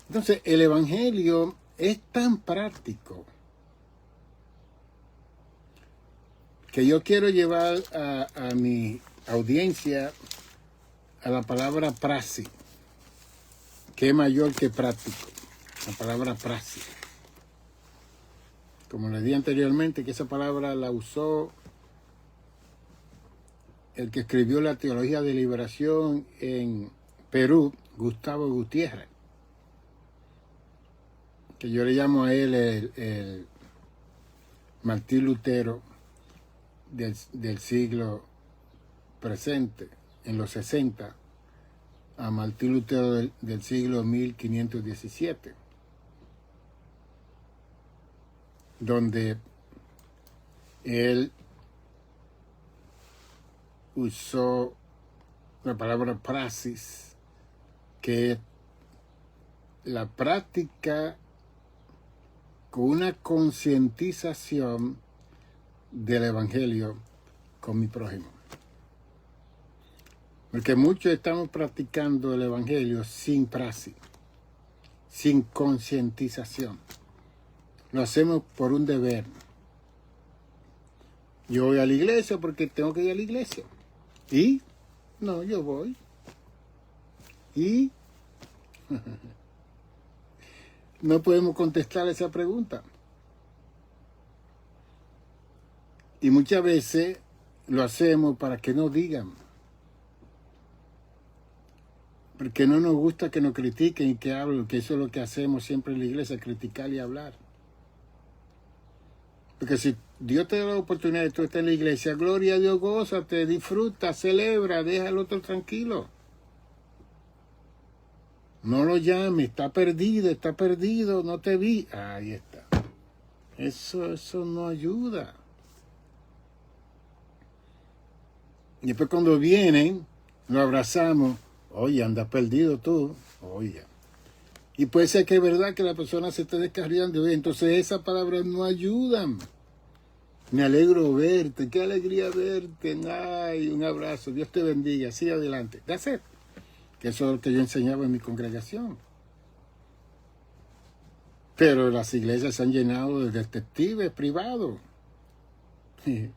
Entonces, el Evangelio es tan práctico que yo quiero llevar a mi audiencia a la palabra praxis, que es mayor que práctico. La palabra praxis. Como les dije anteriormente, que esa palabra la usó el que escribió la Teología de Liberación en Perú, Gustavo Gutiérrez, que yo le llamo a él el Martín Lutero del siglo presente, en los 60, a Martín Lutero del siglo 1517, donde él usó la palabra praxis, que es la práctica con una concientización del Evangelio con mi prójimo. Porque muchos estamos practicando el Evangelio sin praxis, sin concientización. Lo hacemos por un deber. Yo voy a la iglesia porque tengo que ir a la iglesia. ¿Y? No, yo voy. ¿Y? No podemos contestar esa pregunta. Y muchas veces lo hacemos para que nos digan. Porque no nos gusta que nos critiquen y que hablen, que eso es lo que hacemos siempre en la iglesia, criticar y hablar. Porque si Dios te da la oportunidad de tú estar en la iglesia, gloria a Dios, gózate, disfruta, celebra, deja al otro tranquilo. No lo llames, está perdido, no te vi. Ahí está. Eso no ayuda. Y después cuando vienen, lo abrazamos. Oye, andas perdido tú. Oye. Y puede ser que es verdad que la persona se esté descarriando. Entonces esas palabras no ayudan. Me alegro verte. Qué alegría verte. Ay, un abrazo. Dios te bendiga. Sigue adelante. That's it. Que eso es lo que yo enseñaba en mi congregación. Pero las iglesias se han llenado de detectives privados. De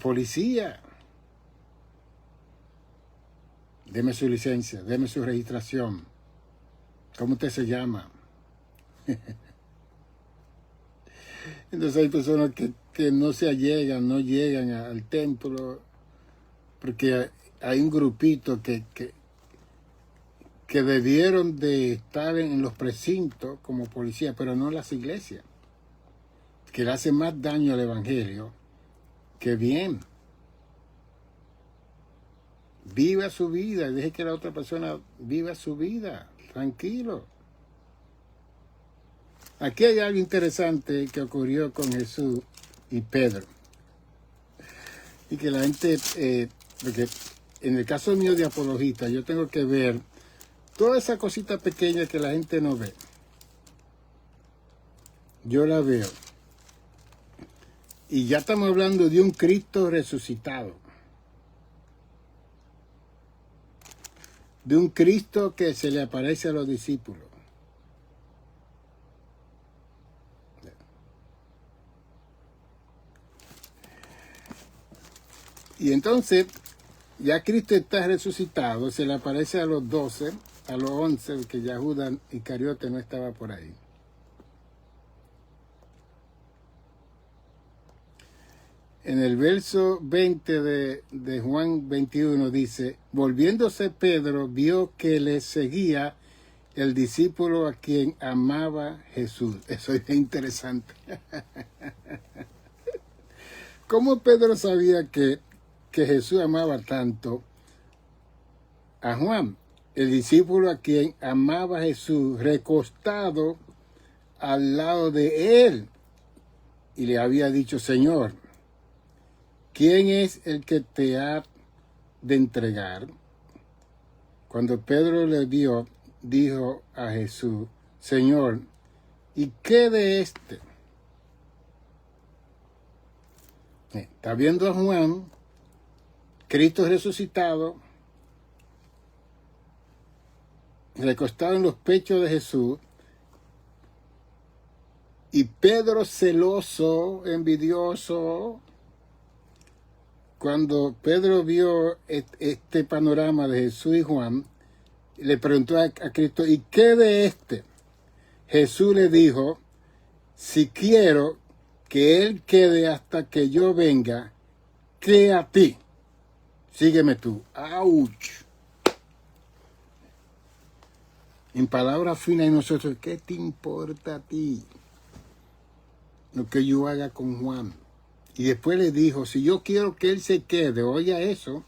policía. Deme su licencia, deme su registración. ¿Cómo usted se llama? Entonces hay personas que no llegan al templo, porque hay un grupito que debieron de estar en los precintos como policía, pero no en las iglesias, que le hace más daño al evangelio que bien. Viva su vida y deje que la otra persona viva su vida, tranquilo. Aquí hay algo interesante que ocurrió con Jesús y Pedro. Y que la gente, porque en el caso mío de apologista, yo tengo que ver toda esa cosita pequeña que la gente no ve. Yo la veo. Y ya estamos hablando de un Cristo resucitado. De un Cristo que se le aparece a los discípulos. Y entonces, ya Cristo está resucitado, se le aparece a los 12, a los 11, que ya Judas Iscariote no estaba por ahí. En el verso 20 de Juan 21 dice, volviéndose Pedro vio que le seguía el discípulo a quien amaba Jesús. Eso es interesante. ¿Cómo Pedro sabía que Jesús amaba tanto a Juan? El discípulo a quien amaba Jesús, recostado al lado de él. Y le había dicho, Señor, ¿quién es el que te ha de entregar? Cuando Pedro le vio, dijo a Jesús, Señor, ¿y qué de este? Está viendo a Juan, Cristo resucitado, recostado en los pechos de Jesús, y Pedro celoso, envidioso. Cuando Pedro vio este panorama de Jesús y Juan, le preguntó a Cristo, ¿y qué de este? Jesús le dijo, si quiero que él quede hasta que yo venga, ¿qué a ti? Sígueme tú. ¡Auch! En palabras finas, y nosotros, ¿qué te importa a ti lo que yo haga con Juan? Y después le dijo, si yo quiero que él se quede, oiga eso,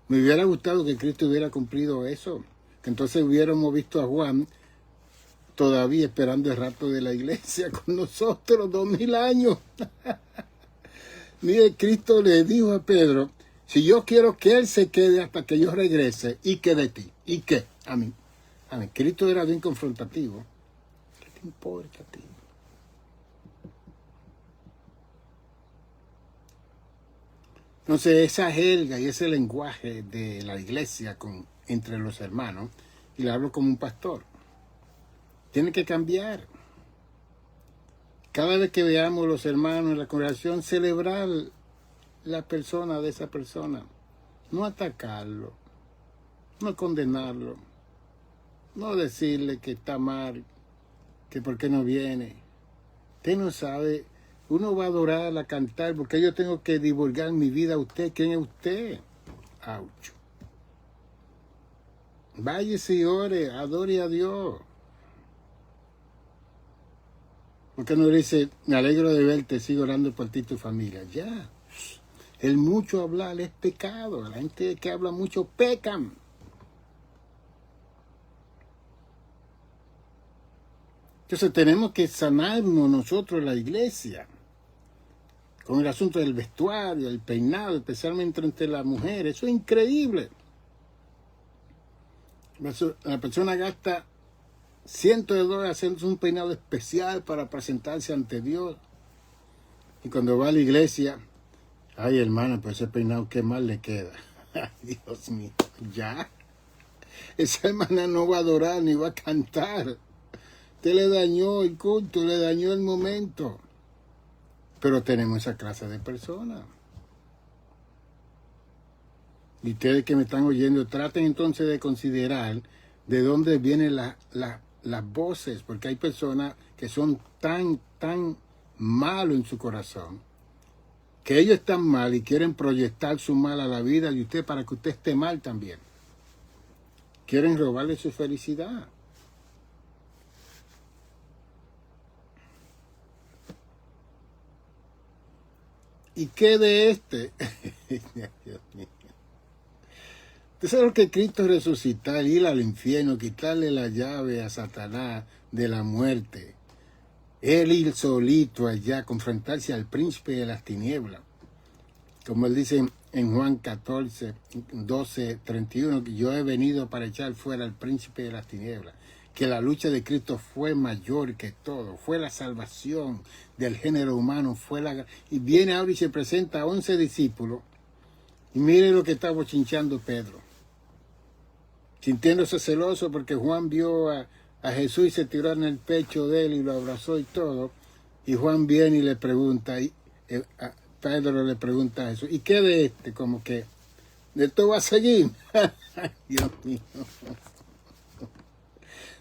me hubiera gustado que Cristo hubiera cumplido eso. Que entonces hubiéramos visto a Juan todavía esperando el rapto de la iglesia con nosotros, 2000 años. Mire, Cristo le dijo a Pedro, si yo quiero que él se quede hasta que yo regrese, ¿y qué de ti? ¿Y qué? A mí. Cristo era bien confrontativo. ¿Qué te importa a ti? Entonces, esa jerga y ese lenguaje de la iglesia entre los hermanos, y le hablo como un pastor, tiene que cambiar. Cada vez que veamos los hermanos en la congregación, celebrar la persona de esa persona, no atacarlo, no condenarlo, no decirle que está mal, que por qué no viene. Usted no sabe, uno va a adorar, a cantar, porque yo tengo que divulgar mi vida a usted. ¿Quién es usted? Aucho. Váyase y ore, adore a Dios. Porque no dice, me alegro de verte, sigo orando por ti y tu familia. Ya. El mucho hablar es pecado. La gente que habla mucho pecan. Entonces tenemos que sanarnos nosotros, la iglesia, con el asunto del vestuario, el peinado, especialmente entre las mujeres. Eso es increíble. La persona gasta cientos de dólares haciendo un peinado especial para presentarse ante Dios. Y cuando va a la iglesia, ay hermana, pues ese peinado qué mal le queda. Ay, Dios mío, ya. Esa hermana no va a adorar ni va a cantar. Usted le dañó el culto, le dañó el momento. Pero tenemos esa clase de personas. Y ustedes que me están oyendo, traten entonces de considerar de dónde vienen las voces, porque hay personas que son tan malos en su corazón, que ellos están mal y quieren proyectar su mal a la vida de usted para que usted esté mal también. Quieren robarle su felicidad. ¿Y qué de este? Dios mío. Usted sabe lo que Cristo resucitar, ir al infierno, quitarle la llave a Satanás de la muerte. Él ir solito allá, confrontarse al príncipe de las tinieblas. Como él dice en Juan 14, 12, 31, que yo he venido para echar fuera al príncipe de las tinieblas. que la lucha de Cristo fue mayor que todo, fue la salvación del género humano, y viene ahora y se presenta a 11 discípulos, y mire lo que está bochinchando Pedro, sintiéndose celoso porque Juan vio a Jesús y se tiró en el pecho de él y lo abrazó y todo, y Juan viene y le pregunta, Pedro le pregunta a Jesús, ¿y qué de este? Como que, ¿de esto va a seguir? Dios mío.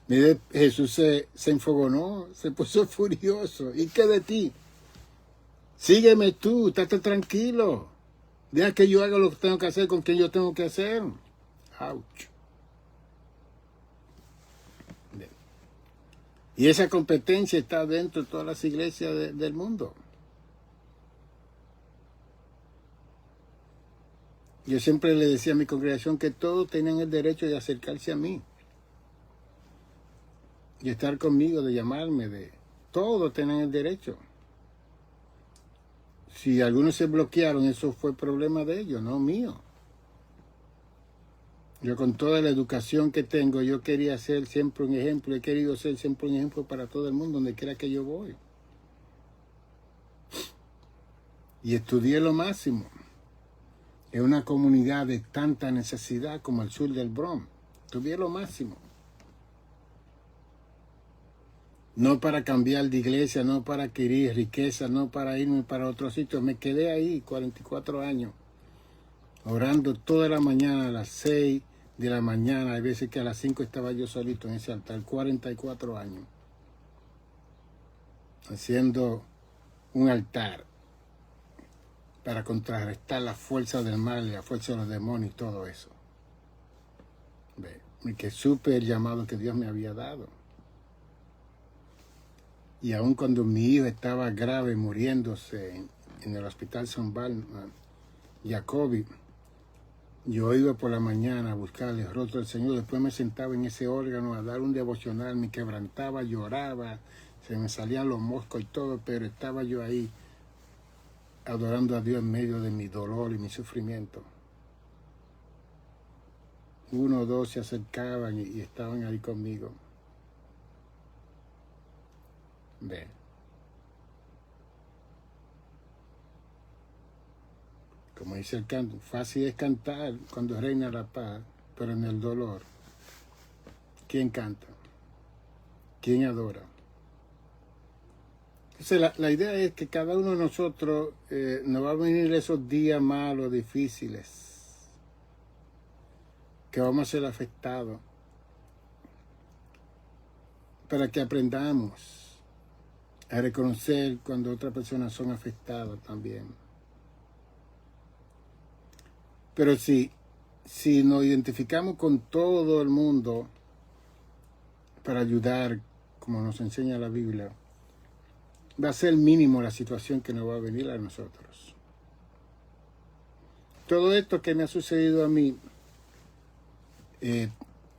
Mire, Jesús se enfogonó, se puso furioso. ¿Y qué de ti? Sígueme tú, estate tranquilo. Deja que yo haga lo que tengo que hacer con quien yo tengo que hacer. Ouch. Y esa competencia está dentro de todas las iglesias del mundo. Yo siempre le decía a mi congregación que todos tenían el derecho de acercarse a mí. Y estar conmigo, de llamarme, todos tienen el derecho. Si algunos se bloquearon, eso fue problema de ellos, no mío. Yo con toda la educación que tengo, yo quería ser siempre un ejemplo, he querido ser siempre un ejemplo para todo el mundo, donde quiera que yo voy. Y estudié lo máximo. En una comunidad de tanta necesidad como el sur del Bronx. Estudié lo máximo. No para cambiar de iglesia, no para adquirir riqueza, no para irme para otro sitio. Me quedé ahí 44 años, orando toda la mañana a las 6 de la mañana. Hay veces que a las 5 estaba yo solito en ese altar, 44 años, haciendo un altar para contrarrestar la fuerza del mal y la fuerza de los demonios y todo eso. Y que supe el llamado que Dios me había dado. Y aun cuando mi hijo estaba grave, muriéndose en el hospital San Jacobi, yo iba por la mañana a buscarle el rostro del Señor. Después me sentaba en ese órgano a dar un devocional, me quebrantaba, lloraba, se me salían los moscos y todo, pero estaba yo ahí adorando a Dios en medio de mi dolor y mi sufrimiento. Uno o dos se acercaban y estaban ahí conmigo. Ve. Como dice el canto, fácil es cantar cuando reina la paz, pero en el dolor, ¿quién canta? ¿Quién adora? Entonces la idea es que cada uno de nosotros nos va a venir esos días malos, difíciles, que vamos a ser afectados, para que aprendamos a reconocer cuando otras personas son afectadas también. Pero si nos identificamos con todo el mundo para ayudar, como nos enseña la Biblia, va a ser mínimo la situación que nos va a venir a nosotros. Todo esto que me ha sucedido a mí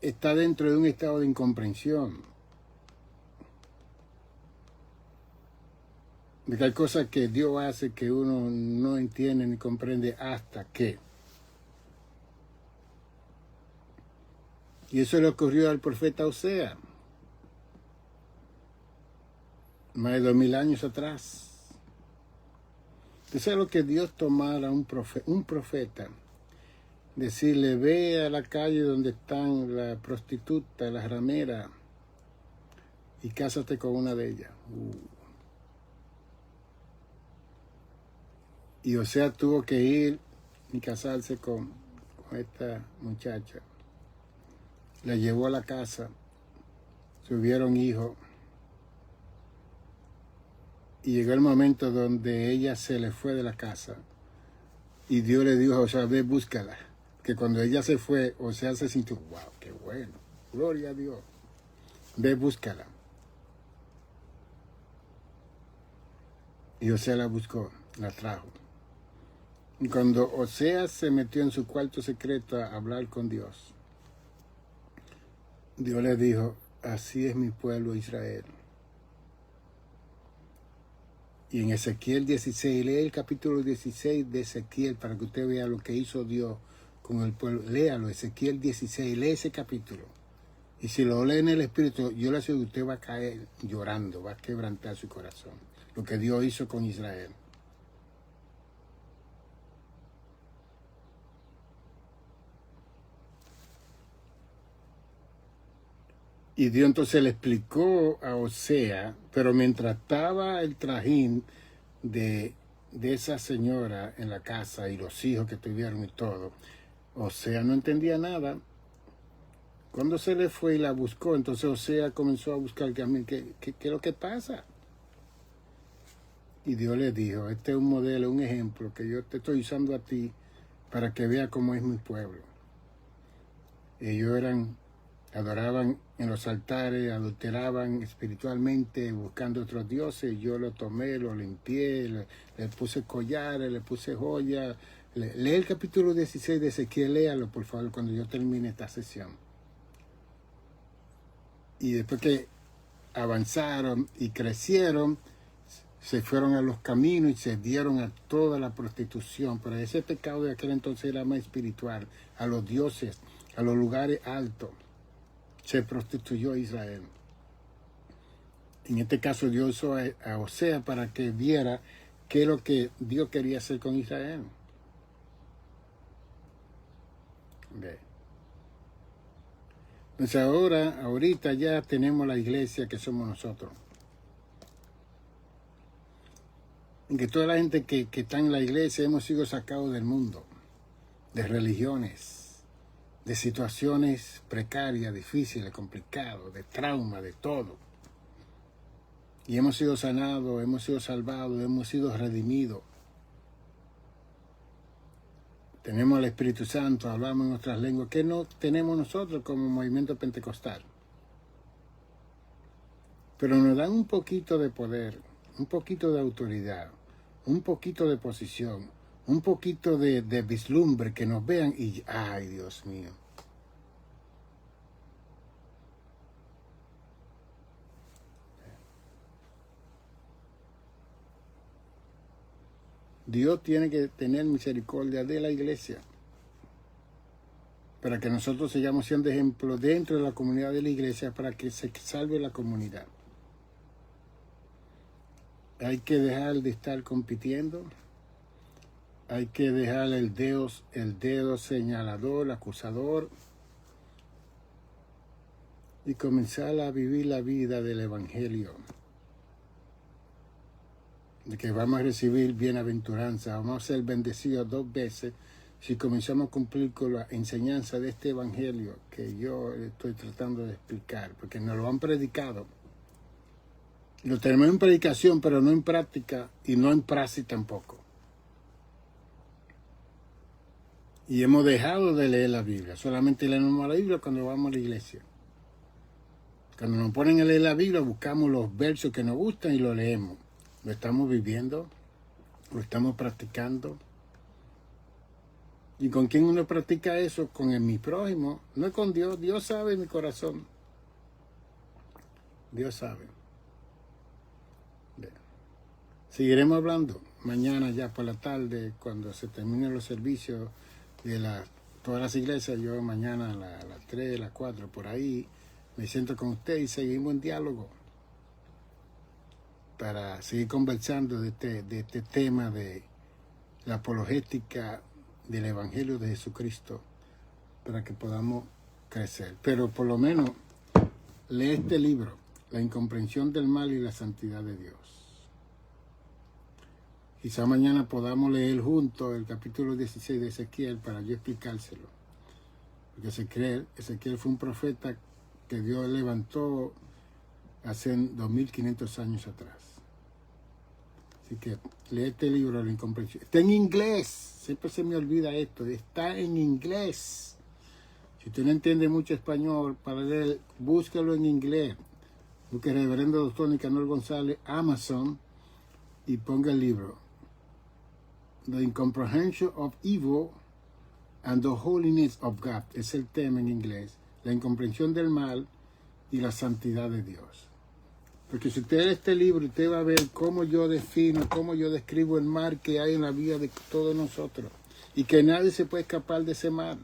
está dentro de un estado de incomprensión. De que hay cosas que Dios hace que uno no entiende ni comprende hasta que. Y eso le ocurrió al profeta Osea, más de 2000 años atrás. Eso es lo que Dios tomara un profeta, decirle, ve a la calle donde están las prostitutas, las rameras, y cásate con una de ellas. Y Osea tuvo que ir y casarse con esta muchacha. La llevó a la casa, tuvieron hijos. Y llegó el momento donde ella se le fue de la casa. Y Dios le dijo a Osea, ve, búscala. Que cuando ella se fue, Osea se sintió, wow, qué bueno, gloria a Dios. Ve, búscala. Y Osea la buscó, la trajo. Y cuando Osea se metió en su cuarto secreto a hablar con Dios, Dios le dijo, así es mi pueblo Israel. Y en Ezequiel 16, lee el capítulo 16 de Ezequiel para que usted vea lo que hizo Dios con el pueblo. Léalo, Ezequiel 16, lee ese capítulo. Y si lo lee en el Espíritu, yo le aseguro que usted va a caer llorando, va a quebrantar su corazón. Lo que Dios hizo con Israel. Y Dios entonces le explicó a Osea, pero mientras estaba el trajín de esa señora en la casa y los hijos que tuvieron y todo, Osea no entendía nada. Cuando se le fue y la buscó, entonces Osea comenzó a buscar ¿qué es lo que pasa? Y Dios le dijo, este es un modelo, un ejemplo que yo te estoy usando a ti para que vea cómo es mi pueblo. Ellos adoraban en los altares, adulteraban espiritualmente, buscando otros dioses. Yo lo tomé, lo limpié, le puse collares, le puse joyas. Lee el capítulo 16 de Ezequiel, léalo por favor cuando yo termine esta sesión. Y después que avanzaron y crecieron, se fueron a los caminos y se dieron a toda la prostitución. Pero ese pecado de aquel entonces era más espiritual, a los dioses, a los lugares altos. Se prostituyó Israel. En este caso Dios usó a Osea para que viera qué es lo que Dios quería hacer con Israel. Ve. Entonces ahorita ya tenemos la iglesia que somos nosotros. En que toda la gente que está en la iglesia hemos sido sacados del mundo, de religiones, de situaciones precarias, difíciles, complicadas, de trauma, de todo. Y hemos sido sanados, hemos sido salvados, hemos sido redimidos. Tenemos el Espíritu Santo, hablamos en otras lenguas, que no tenemos nosotros como movimiento pentecostal. Pero nos dan un poquito de poder, un poquito de autoridad, un poquito de posición, un poquito de vislumbre, que nos vean y, ay, Dios mío. Dios tiene que tener misericordia de la iglesia para que nosotros sigamos siendo ejemplo dentro de la comunidad de la iglesia para que se salve la comunidad. Hay que dejar de estar compitiendo. Hay que dejar el dedo señalador, acusador, y comenzar a vivir la vida del Evangelio. De que vamos a recibir bienaventuranza, vamos a ser bendecidos 2 veces si comenzamos a cumplir con la enseñanza de este Evangelio que yo estoy tratando de explicar, porque nos lo han predicado. Lo tenemos en predicación, pero no en práctica y no en praxis tampoco. Y hemos dejado de leer la Biblia. Solamente leemos la Biblia cuando vamos a la iglesia. Cuando nos ponen a leer la Biblia, buscamos los versos que nos gustan y lo leemos. Lo estamos viviendo, lo estamos practicando. ¿Y con quién uno practica eso? Con mi prójimo, no es con Dios. Dios sabe mi corazón. Dios sabe. Bien. Seguiremos hablando mañana ya por la tarde, cuando se terminen los servicios de todas las iglesias. Yo mañana a las 3, las 4, por ahí, me siento con usted y seguimos en diálogo para seguir conversando de este tema de la apologética del Evangelio de Jesucristo, para que podamos crecer. Pero por lo menos lee este libro, La incomprensión del mal y la santidad de Dios. Quizá mañana podamos leer juntos el capítulo 16 de Ezequiel para yo explicárselo. Porque Ezequiel fue un profeta que Dios levantó hace 2500 años atrás. Así que lee este libro, La incomprensión. Está en inglés, siempre se me olvida esto, está en inglés. Si usted no entiende mucho español, para leer, búscalo en inglés. Busque Reverendo Doctor Nicanor González, Amazon, y ponga el libro. The Incomprehension of Evil and the Holiness of God. Es el tema en inglés. La incomprensión del mal y la santidad de Dios. Porque si usted lee este libro, usted va a ver cómo yo defino, cómo yo describo el mal que hay en la vida de todos nosotros. Y que nadie se puede escapar de ese mal.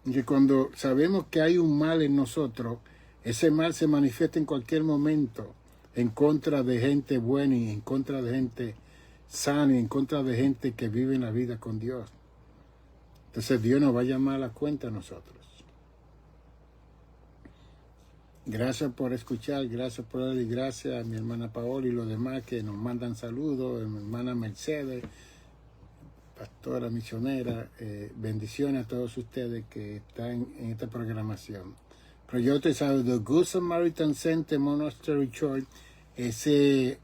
Y que cuando sabemos que hay un mal en nosotros, ese mal se manifiesta en cualquier momento en contra de gente buena y en contra de gente sana y en contra de gente que vive la vida con Dios. Entonces Dios nos va a llamar a la cuenta a nosotros. Gracias por escuchar, gracias por darle gracias a mi hermana Paola y los demás que nos mandan saludos, a mi hermana Mercedes, pastora misionera, bendiciones a todos ustedes que están en esta programación. Proyecto The Good Samaritan Center Monastery Church es el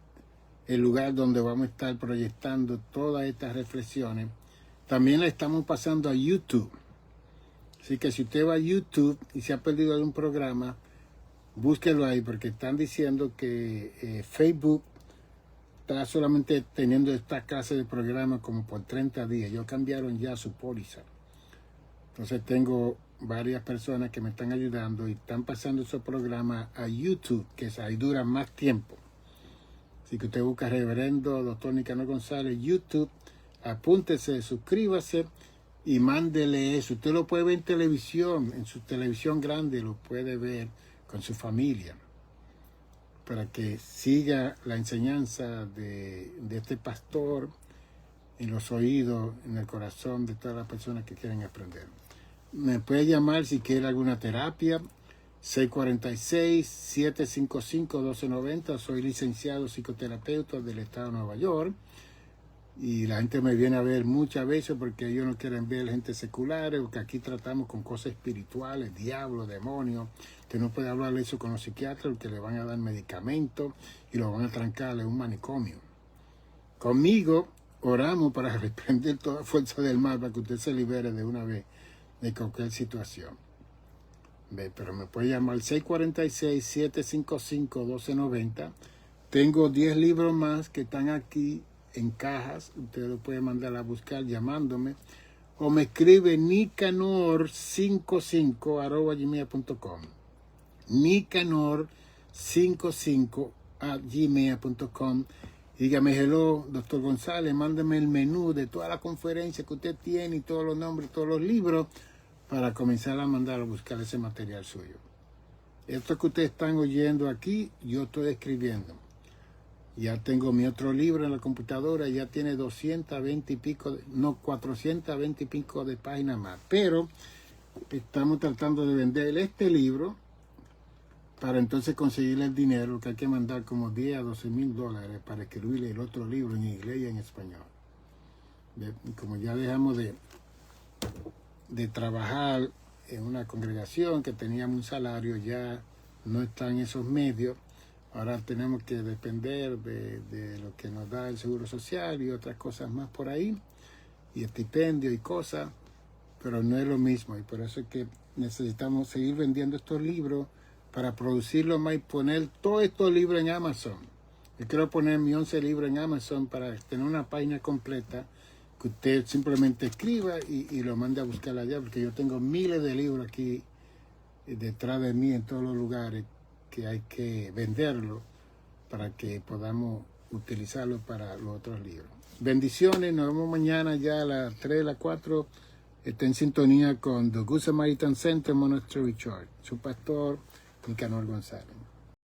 lugar donde vamos a estar proyectando todas estas reflexiones. También la estamos pasando a YouTube. Así que si usted va a YouTube y se ha perdido algún programa, búsquelo ahí, porque están diciendo que Facebook está solamente teniendo esta clase de programa como por 30 días. Ellos cambiaron ya su póliza. Entonces tengo varias personas que me están ayudando y están pasando esos programas a YouTube, que ahí duran más tiempo. Así que usted busca Reverendo Dr. Nicanor González, YouTube, apúntese, suscríbase y mándele eso. Usted lo puede ver en televisión, en su televisión grande, lo puede ver con su familia, para que siga la enseñanza de este pastor en los oídos, en el corazón de todas las personas que quieren aprender. Me puede llamar si quiere alguna terapia, 646-755-1290. Soy licenciado psicoterapeuta del estado de Nueva York. Y la gente me viene a ver muchas veces porque ellos no quieren ver gente secular, porque aquí tratamos con cosas espirituales, diablos, demonios, que no puede hablar eso con los psiquiatras porque le van a dar medicamentos y lo van a trancar en un manicomio. Conmigo oramos para reprender toda fuerza del mal, para que usted se libere de una vez de cualquier situación. Pero me puede llamar al 646-755-1290. Tengo 10 libros más que están aquí en cajas, usted lo puede mandar a buscar llamándome o me escribe nicanor55@gmail.com, nicanor55@gmail.com. Dígame: hello, doctor González, mándeme el menú de toda la conferencia que usted tiene y todos los nombres, todos los libros, para comenzar a mandar a buscar ese material suyo. Esto que ustedes están oyendo aquí, yo estoy escribiendo. Ya tengo mi otro libro en la computadora, ya tiene 420 y pico de páginas más. Pero estamos tratando de vender este libro para entonces conseguirle el dinero, que hay que mandar como 10 a 12 mil dólares para escribirle el otro libro en inglés y en español. Y como ya dejamos de trabajar en una congregación que teníamos un salario, ya no está en esos medios. Ahora tenemos que depender de lo que nos da el Seguro Social y otras cosas más por ahí, y estipendio y cosas, pero no es lo mismo. Y por eso es que necesitamos seguir vendiendo estos libros para producirlos más y poner todos estos libros en Amazon. Yo quiero poner mis 11 libros en Amazon para tener una página completa que usted simplemente escriba y lo mande a buscar allá, porque yo tengo miles de libros aquí detrás de mí en todos los lugares que hay que venderlo para que podamos utilizarlo para los otros libros. Bendiciones, nos vemos mañana ya a las 3, a las 4. Está en sintonía con The Good Samaritan Center Monastery Church. Su pastor, Nicanor González.